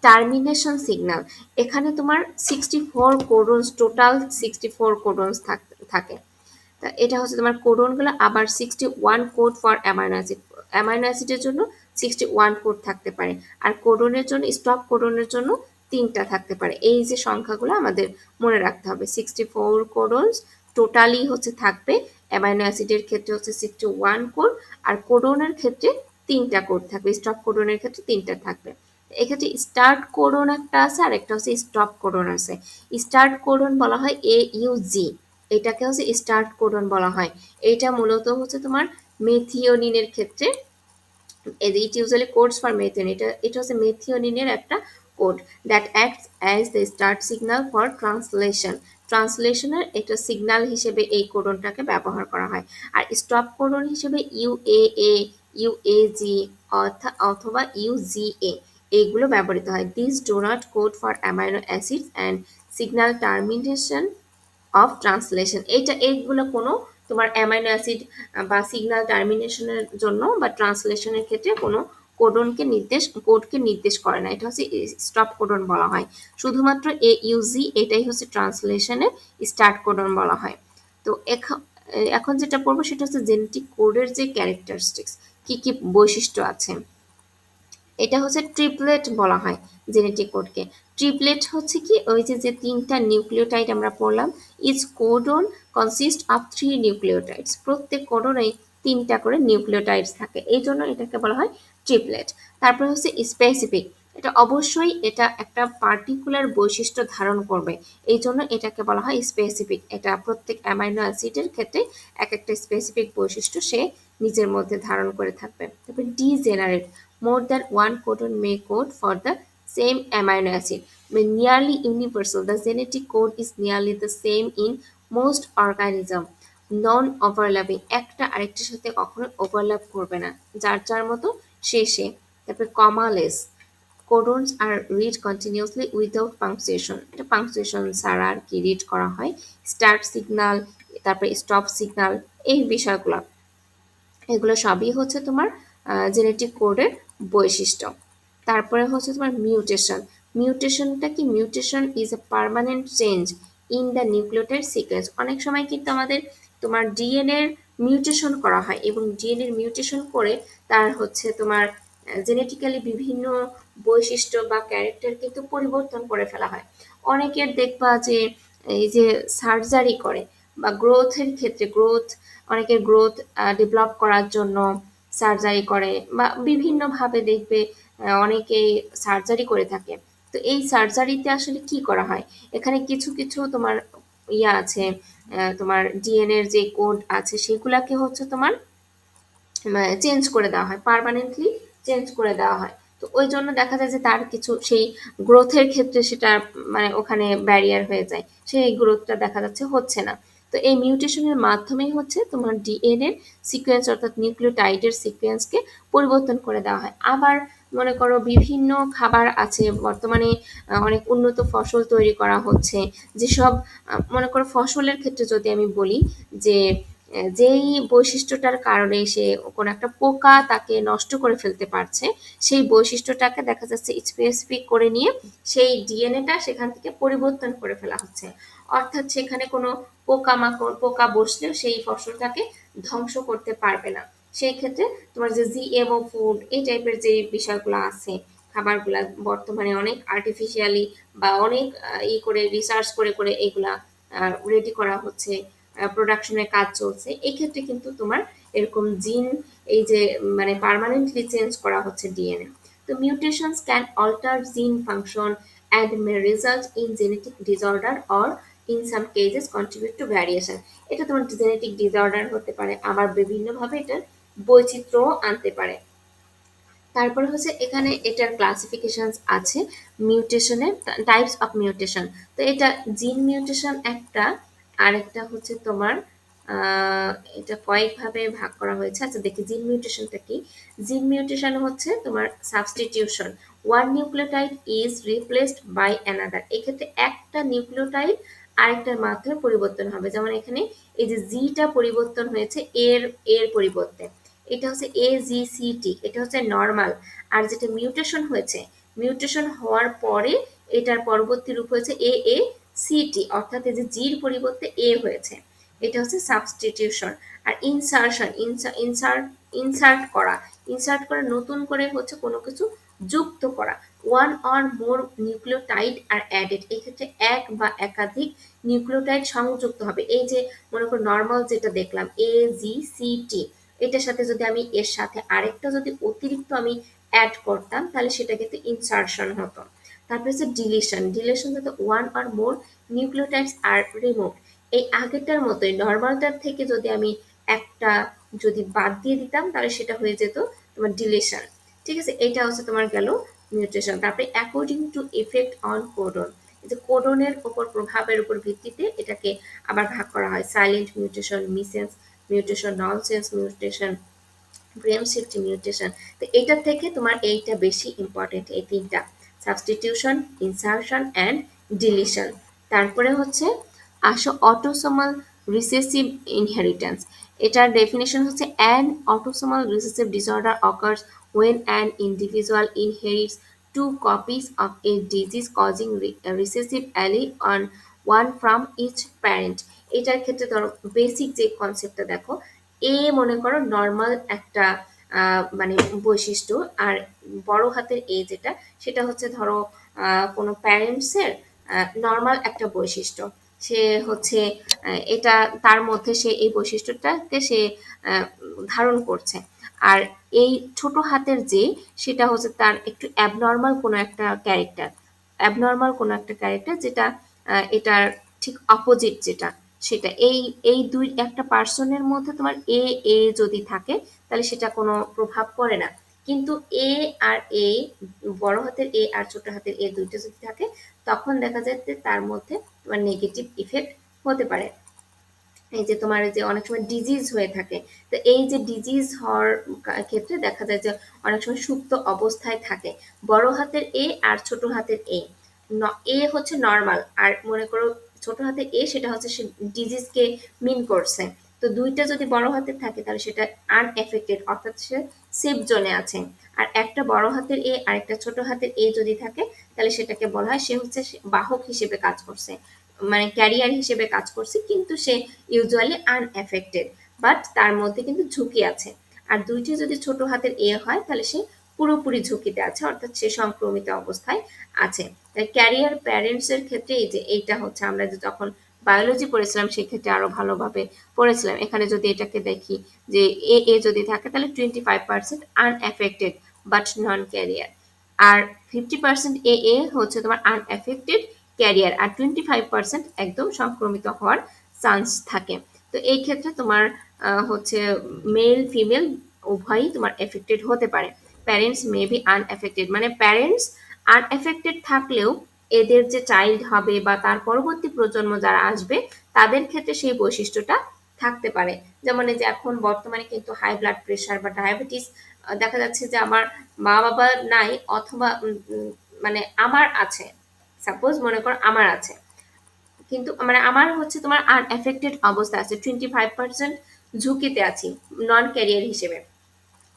termination signal. এখানে তোমার 64 কোডনস, টোটাল 64 কোডনস থাকে। তা এটা হচ্ছে তোমার কোডনগুলো, আবার 61 code for amino acid, amino অ্যাসিডের জন্য 61 কোড থাকতে পারে, আর কোডনের জন্য স্টপ কোডনের জন্য 3টা থাকতে পারে। এই যে সংখ্যাগুলো আমাদের মনে রাখতে হবে, 64 কোডনস টোটালি হচ্ছে থাকবে, অ্যামাইনো অ্যাসিডের ক্ষেত্রে হচ্ছে 61 কোড, আর কোডনের ক্ষেত্রে 3টা কোড থাকবে, স্টপ কোডনের ক্ষেত্রে 3টা থাকবে। এক্ষেত্রে স্টার্ট কোডন একটা আছে আর একটা হচ্ছে স্টপ কোডন আছে। স্টার্ট কোডন বলা হয় AUG, এটাকে হচ্ছে স্টার্ট কোডন বলা হয়। এটা মূলত হচ্ছে তোমার মেথিওনিনের ক্ষেত্রে, it usually codes for methionine. এটা হচ্ছে মেথিওনিনের একটা code that acts as the start signal for translation. ট্রান্সলেশনের একটা সিগন্যাল হিসেবে এই কোডনটাকে ব্যবহার করা হয়। আর স্টপ কোডন হিসেবে ইউএএ, ইউএজি অথবা ইউজিএ এইগুলো ব্যবহৃত হয়। This do not code for amino acids and signal termination of translation. এইগুলো কোনো তোমার অ্যামাইনো অ্যাসিড বা সিগন্যাল টার্মিনেশনের জন্য বা ট্রান্সলেশনের ক্ষেত্রে কোনো কোডকে নির্দেশ করে না। এটা হচ্ছে স্টপ কোডন বলা হয়। শুধুমাত্র AUG এটাই হচ্ছে ট্রান্সলেশনের স্টার্ট কোডন বলা হয়। তো এখন যেটা পড়বো সেটা হচ্ছে জেনেটিক কোডের যে ক্যারেক্টারিস্টিক্স, কি কি বৈশিষ্ট্য আছে। এটা হচ্ছে ট্রিপলেট বলা হয় জেনেটিক কোডকে। ট্রিপলেট হচ্ছে কি, ওই যে তিনটা নিউক্লিওটাইড আমরা পড়লাম, each codon consist of 3 nucleotides. প্রত্যেক কোডনেই তিনটা করে নিউক্লিওটাইডস থাকে, এই জন্য এটাকে বলা হয় ট্রিপলেট। তারপরে হচ্ছে স্পেসিফিক, এটা অবশ্যই এটা একটা পার্টিকুলার বৈশিষ্ট্য ধারণ করবে, এই জন্য এটাকে বলা হয় স্পেসিফিক। এটা প্রত্যেক অ্যামাইনো অ্যাসিডের ক্ষেত্রে এক একটা স্পেসিফিক বৈশিষ্ট্য সে নিজের মধ্যে ধারণ করে থাকবে। তারপর degenerate, more than one codon may code for the same amino acid. Nearly universal, the genetic code is nearly the same in most organism. Non overlapping, একটা আরেকটার সাথে কখনো ওভারল্যাপ করবে না, যার যার মতো সে। তারপরে কমালেস, কোডনস আর রিড কন্টিনিউয়াসলি উইদাউট পাংচুয়েশন, এটা পাংচুয়েশন ছাড়া আর কি রিড করা হয়। স্টার্ট সিগনাল, তারপরে স্টপ সিগনাল, এই বিষয়গুলো এগুলো সবই হচ্ছে তোমার জেনেটিক কোডের বৈশিষ্ট্য। তারপরে হচ্ছে তোমার মিউটেশন। মিউটেশনটা কি, mutation is a permanent change in the nucleotide sequence. অনেক সময় কিন্তু আমাদের তোমার ডিএনএ মিউটেশন করা হয় এবং ডিএনএ মিউটেশন করে তার হচ্ছে তোমার জেনেটিক্যালি বিভিন্ন বৈশিষ্ট্য বা ক্যারেক্টার কিন্তু পরিবর্তন করে ফেলা হয়। অনেকের দেখবা যে এই যে সার্জারি করে বা গ্রোথের ক্ষেত্রে, অনেকের গ্রোথ ডেভেলপ করার জন্য সার্জারি করে বা বিভিন্নভাবে দেখবে অনেকেই সার্জারি করে থাকে। তো এই সার্জারিতে আসলে কি করা হয়, এখানে কিছু কিছু তোমার আছে, তোমার ডিএনএর যে কোড আছে সেগুলাকে হচ্ছে তোমার চেঞ্জ করে দেওয়া হয়, পার্মানেন্টলি চেঞ্জ করে দেওয়া হয়। তো ওই জন্য দেখা যায় যে তার কিছু সেই গ্রোথের ক্ষেত্রে সেটা মানে ওখানে ব্যারিয়ার হয়ে যায়, সেই গ্রোথটা দেখা যাচ্ছে হচ্ছে না। তো এই মিউটেশনের মাধ্যমেই হচ্ছে তোমার ডিএনএর সিকোয়েন্স অর্থাৎ নিউক্লিওটাইডের সিকোয়েন্সকে পরিবর্তন করে দেওয়া হয়। আবার মনে করো বিভিন্ন খাবার আছে বর্তমানে, অনেক উন্নত ফসল তৈরি করা হচ্ছে, যেসব মনে করো ফসলের ক্ষেত্রে যদি আমি বলি যে যেই বৈশিষ্ট্যটার কারণে সে কোনো একটা পোকা তাকে নষ্ট করে ফেলতে পারছে, সেই বৈশিষ্ট্যটাকে দেখা যাচ্ছে স্পেসিফিক করে নিয়ে সেই ডিএনএটা সেখান থেকে পরিবর্তন করে ফেলা হচ্ছে। অর্থাৎ সেখানে কোনো পোকা বসলেও সেই ফসলটাকে ধ্বংস করতে পারবে না। সেই ক্ষেত্রে তোমার যে জিএমও ফুড এই টাইপের যে বিষয়গুলো আছে, খাবারগুলা বর্তমানে অনেক আর্টিফিশিয়ালি বা অনেক করে রিসার্চ করে করে এগুলা রেডি করা হচ্ছে, প্রোডাকশনের কাজ চলছে। এই ক্ষেত্রে কিন্তু তোমার এরকম জিন এই যে মানে পার্মানেন্টলি চেঞ্জ করা হচ্ছে ডিএনএ। তো মিউটেশনস ক্যান অল্টার জিন function and may result in genetic disorder or in some cases contribute to variation. এটা তোমার জেনেটিক ডিসঅর্ডার হতে পারে, আবার বিভিন্নভাবে এটার বৈচিত্র্য আনতে পারে। তারপরে হচ্ছে এখানে এটার ক্লাসিফিকেশন আছে মিউটেশনের, টাইপস অফ মিউটেশন। তো এটা জিন মিউটেশন একটা, আরেকটা হচ্ছে তোমার এটা কয়েকভাবে ভাগ করা হয়েছে। আচ্ছা দেখি জিন মিউটেশনটা কি। জিন মিউটেশন হচ্ছে তোমার substitution, one nucleotide is replaced by another. এক্ষেত্রে একটা নিউক্লিওটাইড আরেকটার মাধ্যমে পরিবর্তন হবে, যেমন এখানে এই যে জিটা পরিবর্তন হয়েছে এর এর পরিবর্তে, এটা হচ্ছে AGCT, এটা হচ্ছে নর্মাল। আর যেটা মিউটেশন হয়েছে, মিউটেশন হওয়ার পরে এটার পরবর্তী রূপ হয়েছে AACT, অর্থাৎ এই যে জির পরিবর্তে এ হয়েছে, এটা হচ্ছে সাবস্টিটিউশন। আর ইনসার্শন, ইনসার্ট করা, ইনসার্ট করে নতুন করে হচ্ছে কোনো কিছু যুক্ত করা। One or more nucleotide are added, এক্ষেত্রে এক বা একাধিক নিউক্লিওটাইড সংযুক্ত হবে। এই যে মনে করো নর্মাল যেটা দেখলাম AGCT, এটার সাথে যদি আমি এর সাথে আরেকটা যদি অতিরিক্ত আমি অ্যাড করতাম তাহলে সেটা কিন্তু ইনসার্শন হতো। তারপরে হচ্ছে ডিলিশন, ডিলিশন যাতে one or more nucleotides are remove, এই আগেরটার মতোই নর্মালটার থেকে যদি আমি একটা যদি বাদ দিয়ে দিতাম তাহলে সেটা হয়ে যেত তোমার ডিলেশন। ঠিক আছে, এটা হচ্ছে তোমার গেল মিউটেশন। তারপরে according to effect on codon, এই যে কোডনের উপর প্রভাবের উপর ভিত্তিতে এটাকে আবার ভাগ করা হয়, silent mutation, missense mutation, nonsense mutation, frame shift mutation. তো এইটার থেকে তোমার এইটা বেশি ইম্পর্টেন্ট, এই তিনটা, সাবস্টিটিউশন, ইনসার্শন অ্যান্ড ডিলিশন। তারপরে হচ্ছে আসো অটোসোমাল রিসেসিভ ইনহেরিটেন্স। এটার ডেফিনেশন হচ্ছে an autosomal recessive disorder occurs when an individual inherits two copies of a disease causing recessive allele on one from each parent। এটার ক্ষেত্রে ধরো বেসিক যে কনসেপ্টটা দেখো, এ মনে করো নর্মাল একটা মানে বৈশিষ্ট্য, আর বড় হাতের এ যেটা সেটা হচ্ছে ধরো কোনো প্যারেন্টসের নর্মাল একটা বৈশিষ্ট্য, সে হচ্ছে এটা তার মধ্যে সে এই বৈশিষ্ট্যটাকে সে ধারণ করছে। আর এই ছোট হাতের যে সেটা হচ্ছে তার একটু অ্যাবনর্মাল কোনো একটা ক্যারেক্টার, অ্যাবনর্মাল কোনো একটা ক্যারেক্টার যেটা এটার ঠিক অপোজিট যেটা সেটা। এই দুই একটা পার্সনের মধ্যে তোমার এ যদি থাকে তাহলে সেটা কোনো প্রভাব পড়ে না, কিন্তু এ আর এ, বড় হাতের এ আর ছোট হাতের এ দুইটা যদি থাকে তখন দেখা যায় যে তার মধ্যে তোমার নেগেটিভ ইফেক্ট হতে পারে। এই যে তোমার যে অনেক সময় ডিজিজ হয়ে থাকে, তো এই যে ডিজিজ হওয়ার ক্ষেত্রে দেখা যায় যে অনেক সময় সুপ্ত অবস্থায় থাকে বড় হাতের এ আর ছোট হাতের এ। এ হচ্ছে নর্মাল, আর মনে করো ছোট হাতের এ সেটা হচ্ছে সে ডিজিজকে মিন করছে। তো দুইটা যদি বড় হাতের থাকে তাহলে সেটা আনএফেক্টেড, অর্থাৎ সে সেফ জোনে আছে। আর একটা বড় হাতের এ আর একটা ছোট হাতের এ যদি থাকে তাহলে সেটাকে বলা হয় সে হচ্ছে বাহক হিসেবে কাজ করছে, মানে ক্যারিয়ার হিসেবে কাজ করছে, কিন্তু সে ইউজুয়ালি আনএফেক্টেড, বাট তার মধ্যে কিন্তু ঝুঁকি আছে। আর দুইটি যদি ছোট হাতের এ হয় তাহলে সে পুরোপুরি ঝুঁকিতে আছে, অর্থাৎ সে সংক্রমিত অবস্থায় আছে। তাই ক্যারিয়ার প্যারেন্টস এর ক্ষেত্রে এই যে এইটা হচ্ছে আমরা যে যখন বায়োলজি পড়েছিলাম সেক্ষেত্রে আরো ভালোভাবে পড়েছিলাম। এখানে যদি এটাকে দেখি যে এ যদি থাকে তাহলে 25% আনএফেক্টেড বাট নন ক্যারিয়ার, আর 50% এ হচ্ছে তোমার আনএফেক্টেড ক্যারিয়ার, আর 25% একদম সংক্রমিত হওয়ার চান্স থাকে। তো এই ক্ষেত্রে তোমার হচ্ছে মেল ফিমেল উভয়ই তোমার এফেক্টেড হতে পারে। প্যারেন্টস মে বি আনএফেক্টেড, মানে প্যারেন্টস আনএফেক্টেড থাকলেও এদের যে চাইল্ড হবে বা তার পরবর্তী প্রজন্ম যারা আসবে তাদের ক্ষেত্রে সেই বৈশিষ্ট্যটা থাকতে পারে। যেমন এই যে এখন বর্তমানে কিন্তু হাই ব্লাড প্রেশার বা ডায়াবেটিস দেখা যাচ্ছে যে আমার মা বাবা নাই, অথবা মানে আমার আছে, সাপোজ মনে করো আমার আছে, কিন্তু মানে আমার হচ্ছে তোমার আনএফেক্টেড অবস্থা আছে, 25% ঝুঁকিতে আছি নন ক্যারিয়ার হিসেবে।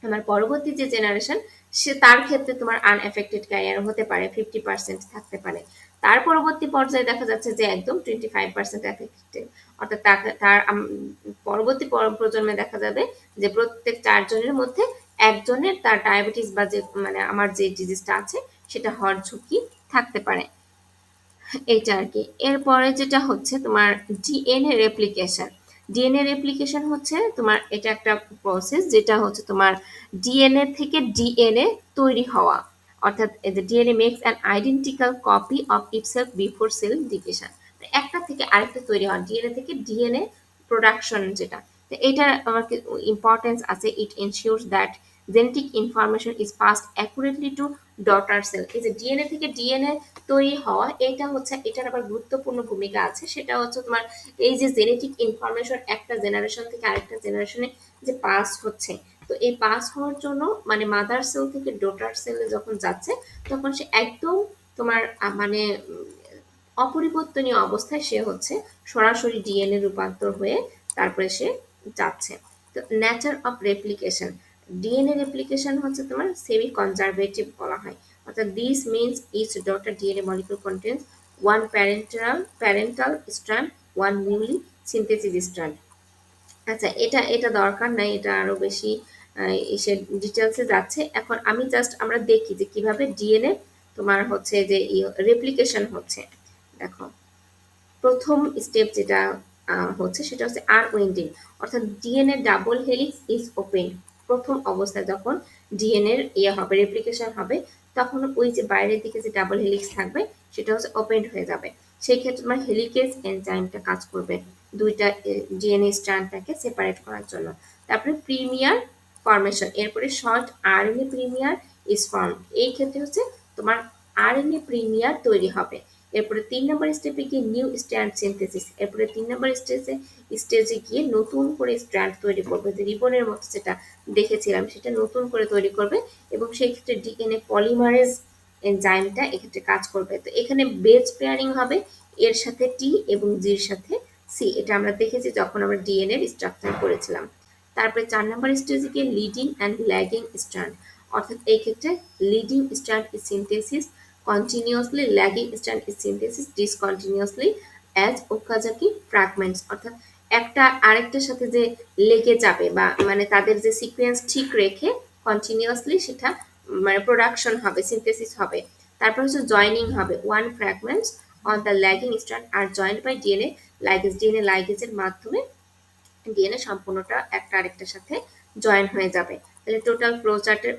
আমার পরবর্তী যে জেনারেশন সে তার ক্ষেত্রে তোমার আনএফেক্টেড ক্যারিয়ার হতে পারে, 50% থাকতে পারে। তার পরবর্তী পর্যায়ে দেখা যাচ্ছে যে একদম 25% এফেক্টেড, অর্থাৎ তার পরবর্তী প্রজন্মে দেখা যাবে যে প্রত্যেক 4 জনের মধ্যে একজনের তার ডায়াবেটিস বা যে মানে আমার যে ডিজিজটা আছে সেটা হওয়ার ঝুঁকি থাকতে পারে। এইটা আর কি। এরপরে যেটা হচ্ছে তোমার ডিএনএ রেপ্লিকেশন। ডিএনএ রেপ্লিকেশন হচ্ছে তোমার এটা একটা প্রসেস যেটা হচ্ছে তোমার ডিএনএ থেকে ডিএনএ তৈরি হওয়া, অর্থাৎ DNA makes an identical copy of itself before cell division. একটা থেকে আরেকটা তৈরি হয়, ডিএনএ থেকে ডিএনএ প্রোডাকশন যেটা। তো এটার আমার ইম্পর্টেন্স আছে, it ensures that genetic information is passed accurately to daughter cell. এই যে ডিএনএ থেকে ডিএনএ তৈরি হওয়া, এটা হচ্ছে এটার আবার গুরুত্বপূর্ণ ভূমিকা আছে, সেটা হচ্ছে তোমার এই যে জেনেটিক ইনফরমেশন একটা জেনারেশন থেকে আরেকটা জেনারেশনে যে পাস হচ্ছে, তো এই পাস হওয়ার জন্য মানে মাদার সেল থেকে ডটার সেলে যখন যাচ্ছে তখন সে একদম তোমার মানে অপরিবর্তনীয় অবস্থায় সে হচ্ছে সরাসরি ডিএনএ রূপান্তর হয়ে তারপরে সে যাচ্ছে। তো nature of replication, DNA replication হচ্ছে তোমার সেমি কনজারভেটিভ বলা হয়, অর্থাৎ this means each daughter DNA molecule contains one parental strand, one newly synthesis strand. আচ্ছা, এটা এটা দরকার নাই, এটা আরো বেশি এসে ডিটেলসে যাচ্ছে। এখন আমি জাস্ট আমরা দেখি যে কিভাবে ডিএনএ তোমার হচ্ছে যে রেপ্লিকেশন হচ্ছে। দেখো প্রথম স্টেপ যেটা হচ্ছে সেটা হচ্ছে আনউইন্ডিং, অর্থাৎ DNA double helix is open. প্রথম অবস্থায় যখন ডিএনএ এর হবে রেপ্লিকেশন হবে তখন ওই যে বাইরের দিকে যে ডাবল হেলিক্স থাকবে সেটা হচ্ছে ওপেন হয়ে যাবে, সেই ক্ষেত্রে তোমার হেলিকেজ এনজাইমটা কাজ করবে। দুইটা ডিএনএ স্ট্র্যান্ডটাকে সেপারেট করার জন্য। তারপরে প্রিমিয়ার ফরমেশন, এরপরে short RNA premier is form, এই ক্ষেত্রে হচ্ছে তোমার আরএনএ প্রিমিয়ার তৈরি হবে। এরপরে 3 নম্বর স্টেপে গিয়ে নিউ স্ট্র্যান্ড সিনথেসিস, এরপরে 3 নম্বর স্টেজে গিয়ে নতুন করে স্ট্র্যান্ড তৈরি করবে, যে রিবনের মতো যেটা দেখেছিলাম সেটা নতুন করে তৈরি করবে, এবং সেই ক্ষেত্রে ডিএনএ পলিমারেজ এনজাইমটা এক্ষেত্রে কাজ করবে। তো এখানে বেজ পেয়ারিং হবে এর সাথে টি এবং জির সাথে সি, এটা আমরা দেখেছি যখন আমরা ডিএনএ এর স্ট্রাকচার করেছিলাম। তারপরে 4 নম্বর স্টেজে গিয়ে লিডিং অ্যান্ড ল্যাগিং স্ট্র্যান্ড, অর্থাৎ এই ক্ষেত্রে leading strand is synthesis continuously, lagging strand is synthesis discontinuously as Okazaki fragments, অর্থাৎ একটা আরেকটার সাথে যে লেগে যাবে বা মানে তাদের যে সিকোয়েন্স ঠিক রেখে কন্টিনিউয়াসলি সেটা মানে প্রোডাকশন হবে, সিনথেসিস হবে। তারপর হচ্ছে জয়েনিং হবে, one fragments on the lagging strand are joined by DNA ligase, DNA লাইগেজের মাধ্যমে ডিএনএ সম্পূর্ণটা একটা আরেকটার সাথে জয়েন হয়ে যাবে। তাহলে টোটাল ফ্লোচার্টের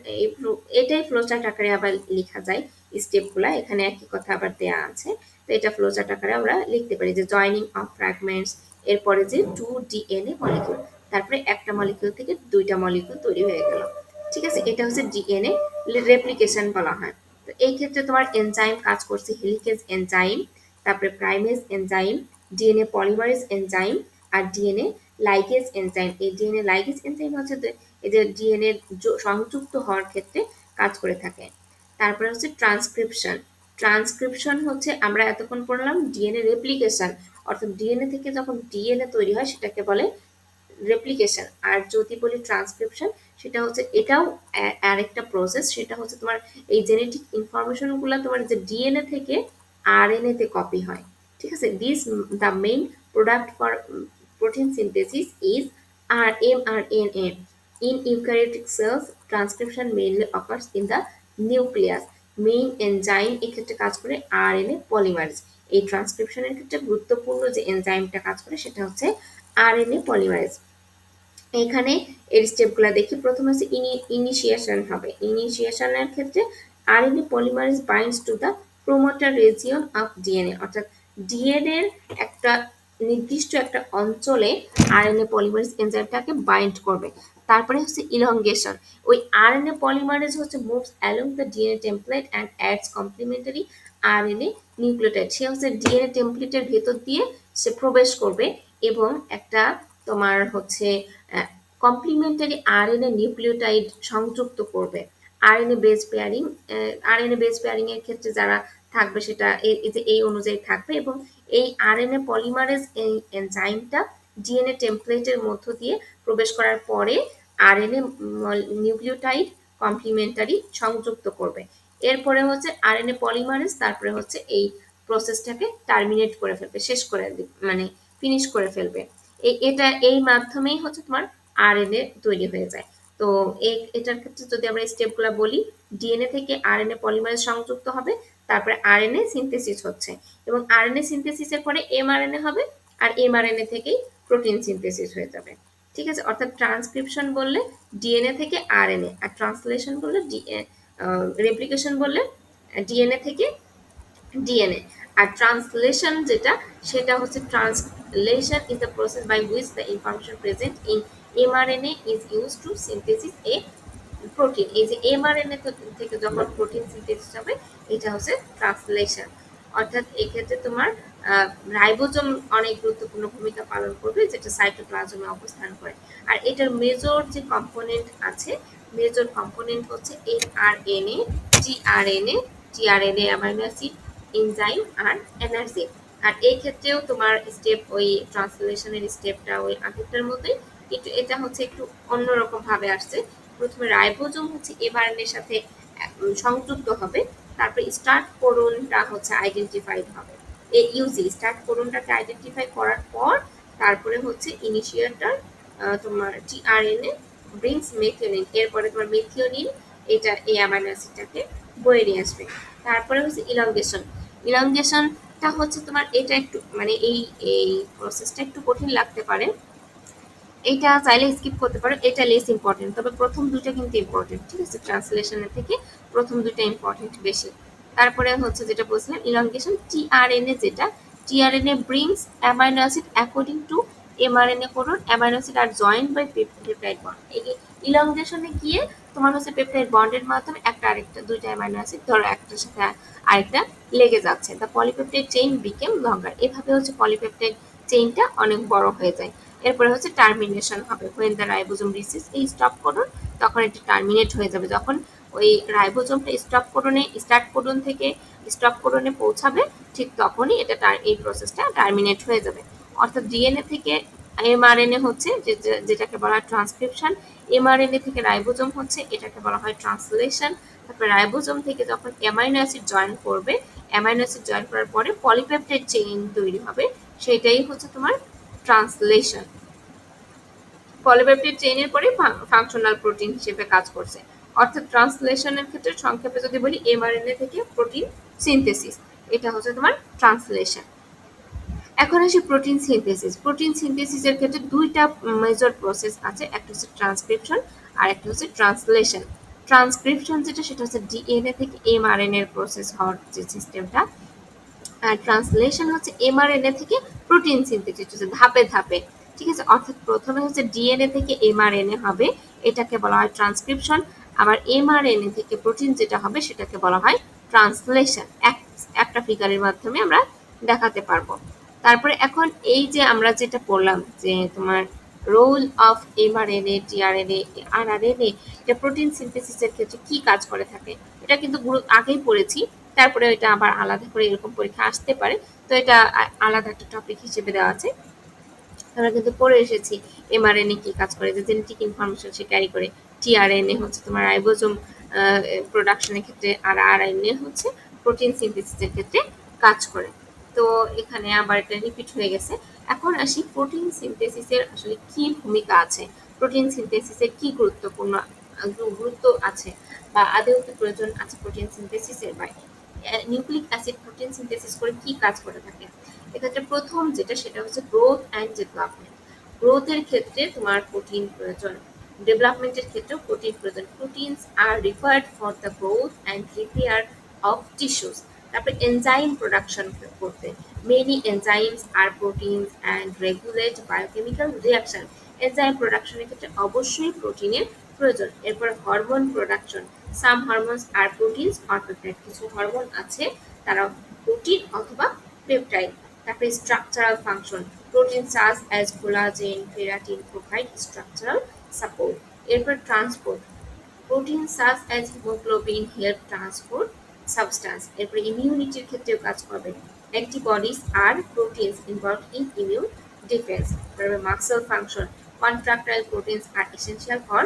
এটাই ফ্লোচার্ট আকারে আবার লেখা যায় স্টেপগুলা, এখানে একই কথা আবার দেয়া আছে। তো এটা ফ্লোচার্ট আকারে আমরা লিখতে পারি যে জয়েনিং অফ ফ্র্যাগমেন্টস, এরপরে যে 2 ডিএনএ মলিকিউল, তারপরে একটা মলিকিউল থেকে দুইটা মলিকিউল তৈরি হয়ে গেল। ঠিক আছে, এটা হচ্ছে ডিএনএ রেপ্লিকেশন বলা হয়। তো এই ক্ষেত্রে তোমার এনজাইম কাজ করছে, হেলিকেজ এনজাইম, তারপরে primase enzyme, DNA polymerase enzyme আর ডিএনএ লাইগেজ এনজাইম। এই ডিএনএ লাইগেজ এনজাইম হচ্ছে এই যে ডিএনএ সংযুক্ত হওয়ার ক্ষেত্রে কাজ করে থাকে। তারপরে হচ্ছে ট্রান্সক্রিপশন, ট্রান্সক্রিপশন হচ্ছে আমরা এতক্ষণ পড়লাম ডিএনএ রেপ্লিকেশন, অর্থাৎ ডিএনএ থেকে যখন ডিএনএ তৈরি হয় সেটাকে বলে রেপ্লিকেশন। আর যদি বলি ট্রান্সক্রিপশন, সেটা হচ্ছে এটাও আরেকটা প্রসেস, সেটা হচ্ছে তোমার এই জেনেটিক ইনফরমেশনগুলো তোমার যে ডিএনএ থেকে আরএনএ তে কপি হয়। ঠিক আছে, this the main product for protein synthesis is mRNA. In eukaryotic cells, transcription mainly occurs in the nucleus. Main enzyme এক্ষেত্রে কাজ করে আরএনএ পলিমারেজ। এই ট্রান্সক্রিপশনের ক্ষেত্রে গুরুত্বপূর্ণ যে এনজাইমটা কাজ করে সেটা হচ্ছে আরএনএ পলিমারেজ। এখানে এর স্টেপগুলো দেখি। প্রথমে হচ্ছে ইনিশিয়েশন হবে। ইনিশিয়েশনের ক্ষেত্রে RNA polymerase binds to the promoter region of DNA, অর্থাৎ ডিএনএ এর একটা নির্দিষ্ট একটা অঞ্চলে আরএনএ পলিমারেজ এনজাইমটাকে বাইন্ড করবে। তারপরে হচ্ছে ইলংগেশন, ওই আরএনএ পলিমারেজ হচ্ছে moves along the DNA template and adds complementary RNA nucleotide, সে হচ্ছে ডিএনএ টেমপ্লেটের ভেতর দিয়ে সে প্রবেশ করবে এবং একটা তোমার হচ্ছে কমপ্লিমেন্টারি আরএনএ নিউক্লিওটাইড সংযুক্ত করবে। RNA base pairing, RNA base pairing এর ক্ষেত্রে যারা থাকবে সেটা এই অনুযায়ী থাকবে, এবং এই আরএনএ পলিমারেজ এই এনজাইমটা ডিএনএ টেমপ্লেটের মধ্য দিয়ে প্রবেশ করার পরে আরএনএ নিউক্লিওটাইড কমপ্লিমেন্টারি সংযুক্ত করবে। এরপরে হচ্ছে আরএনএ পলিমারেজ তারপরে হচ্ছে এই প্রসেসটাকে টার্মিনেট করে ফেলবে, শেষ করে মানে ফিনিশ করে ফেলবে। এই মাধ্যমেই হচ্ছে তোমার আরএনএ তৈরি হয়ে যায়। তো এটার ক্ষেত্রে যদি আমরা স্টেপগুলো বলি, ডিএনএ থেকে আরএনএ পলিমারেজ সংযুক্ত হবে, তারপরে আরএনএ সিনথেসিস হচ্ছে, এবং আরএনএ সিনথেসিসের পরে এমআরএনএ হবে, আর এমআরএনএ থেকেই প্রোটিন সিনথেসিস হয়ে যাবে। ঠিক আছে, অর্থাৎ ট্রান্সক্রিপশন বললে ডিএনএ থেকে আরএনএ, আর ট্রান্সলেশন বললে রেপ্লিকেশন বললে ডিএনএ থেকে ডিএনএ। আর ট্রান্সলেশন যেটা সেটা হচ্ছে translation is the process by which the information present in mRNA is use to synthesis a protein. এই যে এমআরএনএ থেকে যখন প্রোটিন সিনথেসিস হবে এটা হচ্ছে ট্রান্সলেশন। অর্থাৎ এক্ষেত্রে তোমার রাইবোজোম অনেক গুরুত্বপূর্ণ ভূমিকা পালন করবে, যেটা সাইটোপ্লাজমে অবস্থান করে। আর এটার মেজর যে কম্পোনেন্ট আছে, মেজর কম্পোনেন্ট হচ্ছে mRNA, tRNA amino acid, enzyme আর এনার্জি। আর এই ক্ষেত্রেও তোমার স্টেপ ওই ট্রান্সলেশনের স্টেপটা ওই আগেরটার মতোই, কিন্তু এটা হচ্ছে একটু অন্যরকম ভাবে আসছে। প্রথমে রাইবোজোম হচ্ছে এমআরএনএর সাথে সংযুক্ত হবে, তারপরে স্টার্ট কোডনটা হচ্ছে আইডেন্টিফাইড হবে। এই ইউজি স্টার্ট কোডনটাকে আইডেন্টিফাই করার পর তারপরে হচ্ছে ইনিশিয়েটর তোমার টিআরএনএ ব্রিংস মেথিওনিন, এরপরে তোমার মেথিওনিন এটা এই অ্যামাইনো অ্যাসিডটাকে বয়ে নিয়ে আসবে। তারপরে হচ্ছে ইলংগেশন। ইলংগেশনটা হচ্ছে তোমার এটা একটু মানে এই প্রসেসটা একটু কঠিন লাগতে পারে, এটা চাইলে স্কিপ করতে পারো, এটা লেস ইম্পর্টেন্ট, তবে প্রথম দুইটা কিন্তু ইম্পর্টেন্ট। ঠিক আছে, ট্রান্সলেশনের থেকে প্রথম দুইটা ইম্পর্টেন্ট বেশি। তারপরে হচ্ছে যেটা বলছিলাম ইলংগেশন, টিআরএনএ যেটা tRNA brings amino acid according to mRNA codon. Amino acid are joined by peptide bond. এই ইলংগেশনে গিয়ে তোমার হচ্ছে পেপটাইড বন্ডের মাধ্যমে একটা আরেকটা দুইটা অ্যামাইনো অ্যাসিড ধরো একটার সাথে আরেকটা লেগে যাচ্ছে, দ্য পলিপেপটাইড চেইন বিকেম লঙ্গার। এভাবে হচ্ছে পলিপেপটাইড চেইনটা অনেক বড় হয়ে যায়। এরপরে হচ্ছে টার্মিনেশন হবে, when the ribosome reaches এই স্টপ কোডন, তখন এটা টার্মিনেট হয়ে যাবে। যখন ওই রাইবোজোমটা স্টার্ট কোডন থেকে স্টপ কোডনে পৌঁছাবে, ঠিক তখনই এটা এই প্রসেসটা টার্মিনেট হয়ে যাবে। অর্থাৎ ডিএনএ থেকে এমআরএনএ হচ্ছে যেটাকে বলা হয় ট্রান্সক্রিপশন, এমআরএনএ থেকে রাইবোজোম হচ্ছে এটাকে বলা হয় ট্রান্সলেশন। তারপরে রাইবোজোম থেকে যখন অ্যামাইনো অ্যাসিড জয়েন করবে, অ্যামাইনো অ্যাসিড জয়েন করার পরে পলিপেপটাইড চেইন তৈরি হবে, সেটাই হচ্ছে তোমার ট্রান্সলেশন। পলিপেপটাইড চেইনের পরে ফাংশনাল প্রোটিন হিসেবে কাজ করছে। অর্থাৎ ট্রান্সলেশনের ক্ষেত্রে সংক্ষেপে যদি বলি এমআরএনএ থেকে প্রোটিন সিনথেসিস, এটা হচ্ছে তোমার ট্রান্সলেশন। এখন আসি প্রোটিন সিনথেসিস। প্রোটিন সিনথেসিসের ক্ষেত্রে দুইটা মেজর প্রসেস আছে, একটা হচ্ছে ট্রান্সক্রিপশন আর একটা হচ্ছে ট্রান্সলেশন। ট্রান্সক্রিপশন যেটা সেটা হচ্ছে ডিএনএ থেকে এমআরএনএ এর প্রসেস হওয়ার যে সিস্টেমটা, আর ট্রান্সলেশন হচ্ছে এমআরএনএ থেকে প্রোটিন সিনথেসিস, হচ্ছে ধাপে ধাপে। ঠিক আছে, অর্থাৎ প্রথমে হচ্ছে ডিএনএ থেকে এমআরএনএ হবে, এটাকে বলা হয় ট্রান্সক্রিপশন। আবার এমআরএনএ থেকে প্রোটিন যেটা হবে সেটাকে বলা হয় ট্রান্সলেশন। একটা ফিগারের মাধ্যমে আমরা দেখাতে পারবো। তারপরে এখন এই যে আমরা যেটা পড়লাম যে তোমার role of mRNA, tRNA, rRNA, এটা প্রোটিন সিনথেসিসের ক্ষেত্রে কি কাজ করে থাকে, এটা কিন্তু আগেই পড়েছি। তারপরে এটা আবার আলাদা করে এরকম পরীক্ষা আসতে পারে, তো এটা আলাদা একটা টপিক হিসেবে দেওয়া আছে। আমরা কিন্তু পড়ে এসেছি এমআরএনএ কি কাজ করে, যে জেনেটিক ইনফরমেশন সে ক্যারি করে। টিআরএনএ হচ্ছে তোমার রাইবোজোম প্রোডাকশনের ক্ষেত্রে, আর আরএনএ হচ্ছে প্রোটিন সিনথেসিসের ক্ষেত্রে কাজ করে। তো এখানে আবার এটা রিপিট হয়ে গেছে। এখন আসি প্রোটিন সিনথেসিসের আসলে কি ভূমিকা আছে, প্রোটিন সিনথেসিসের কি গুরুত্ব আছে, বা আদৌ কি প্রয়োজন আছে প্রোটিন সিনথেসিসের, বা নিউক্লিক অ্যাসিড প্রোটিন সিনথেসিস করে কি কাজ করে থাকে। এক্ষেত্রে প্রথম যেটা সেটা হচ্ছে গ্রোথ অ্যান্ড ডেভেলপমেন্ট। গ্রোথের ক্ষেত্রে তোমার প্রোটিন প্রয়োজন, ডেভেলপমেন্টের ক্ষেত্রেও প্রোটিন প্রয়োজন। Proteins are required for the growth and repair of tissues. তারপরে এনজাইম প্রোডাকশন করতে, many enzymes are proteins and regulate biochemical reaction. Enzyme প্রোডাকশনের ক্ষেত্রে অবশ্যই প্রোটিনের প্রয়োজন। এরপর hormone production, some hormones are proteins or peptide. কিছু হরমোন আছে তারা প্রোটিন অথবা পেপটাইড। তারপরে structural function, protein such as collagen, keratin provide structural support. এরপর transport, protein such as haemoglobin help transport substance. এরপর ইমিউনিটির ক্ষেত্রেও কাজ করবে, antibodies are proteins involve in immune defence. তারপরে muscle function, contractile proteins are essential for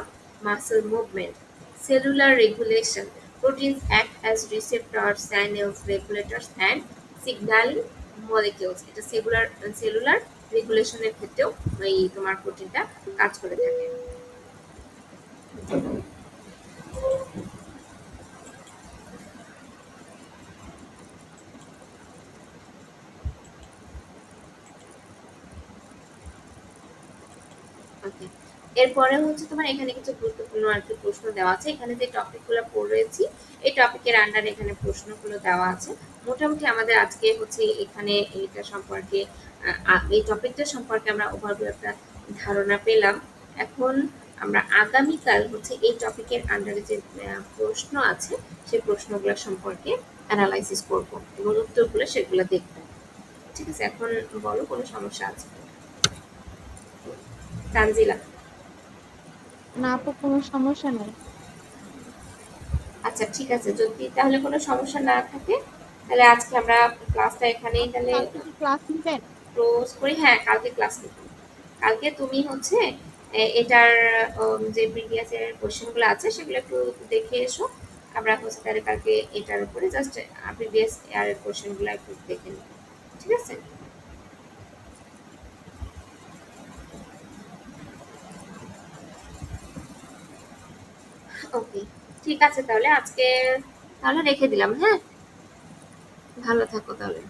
muscle movement. Cellular regulation, proteins act as receptors, channels, regulators and signaling molecules. এটা সেলুলার রেগুলেশনের ক্ষেত্রেও এই তোমার প্রোটিনটা কাজ করে থাকে। ওকে, এরপরে হচ্ছে তোমার এখানে কিছু গুরুত্বপূর্ণ আর কি প্রশ্ন দেওয়া আছে। এখানে যে টপিকগুলো পড়েছি এই টপিকের আন্ডারে এখানে প্রশ্নগুলো দেওয়া আছে। মোটামুটি আমাদের আজকে হচ্ছে এখানে এটা সম্পর্কে এই টপিকটা সম্পর্কে আমরা ওভারভিউ একটা ধারণা পেলাম। এখন আমরা আগামীকাল হচ্ছে এই টপিকের আন্ডারে যে প্রশ্ন আছে সেই প্রশ্নগুলো সম্পর্কে অ্যানালাইসিস করব এবং উত্তরগুলো সেগুলো দেখব। ঠিক আছে, এখন বলো কোনো সমস্যা আছে? তানজিলা? না আপু, কোনো সমস্যা নেই। আচ্ছা ঠিক আছে, যদি তাহলে কোনো সমস্যা না থাকে তাহলে আজকে আমরা ক্লাসটা এখানেই আপু তাহলে কালকে কি ক্লাস নিবেন? ক্লোজ করি। হ্যাঁ, কালকে ক্লাস নিব। কালকে তুমি হচ্ছে এটার যে প্রিভিয়াস ইয়ারের কোশ্চেনগুলো আছে সেগুলো একটু দেখে এসো। আমরা হচ্ছে তাহলে কালকে এটার উপরে জাস্ট প্রিভিয়াস ইয়ারের কোশ্চেনগুলো একটু দেখে নিব। ঠিক আছে? ওকে, ঠিক আছে, তাহলে আজকে তাহলে রেখে দিলাম। হ্যাঁ, ভালো থাকো তাহলে।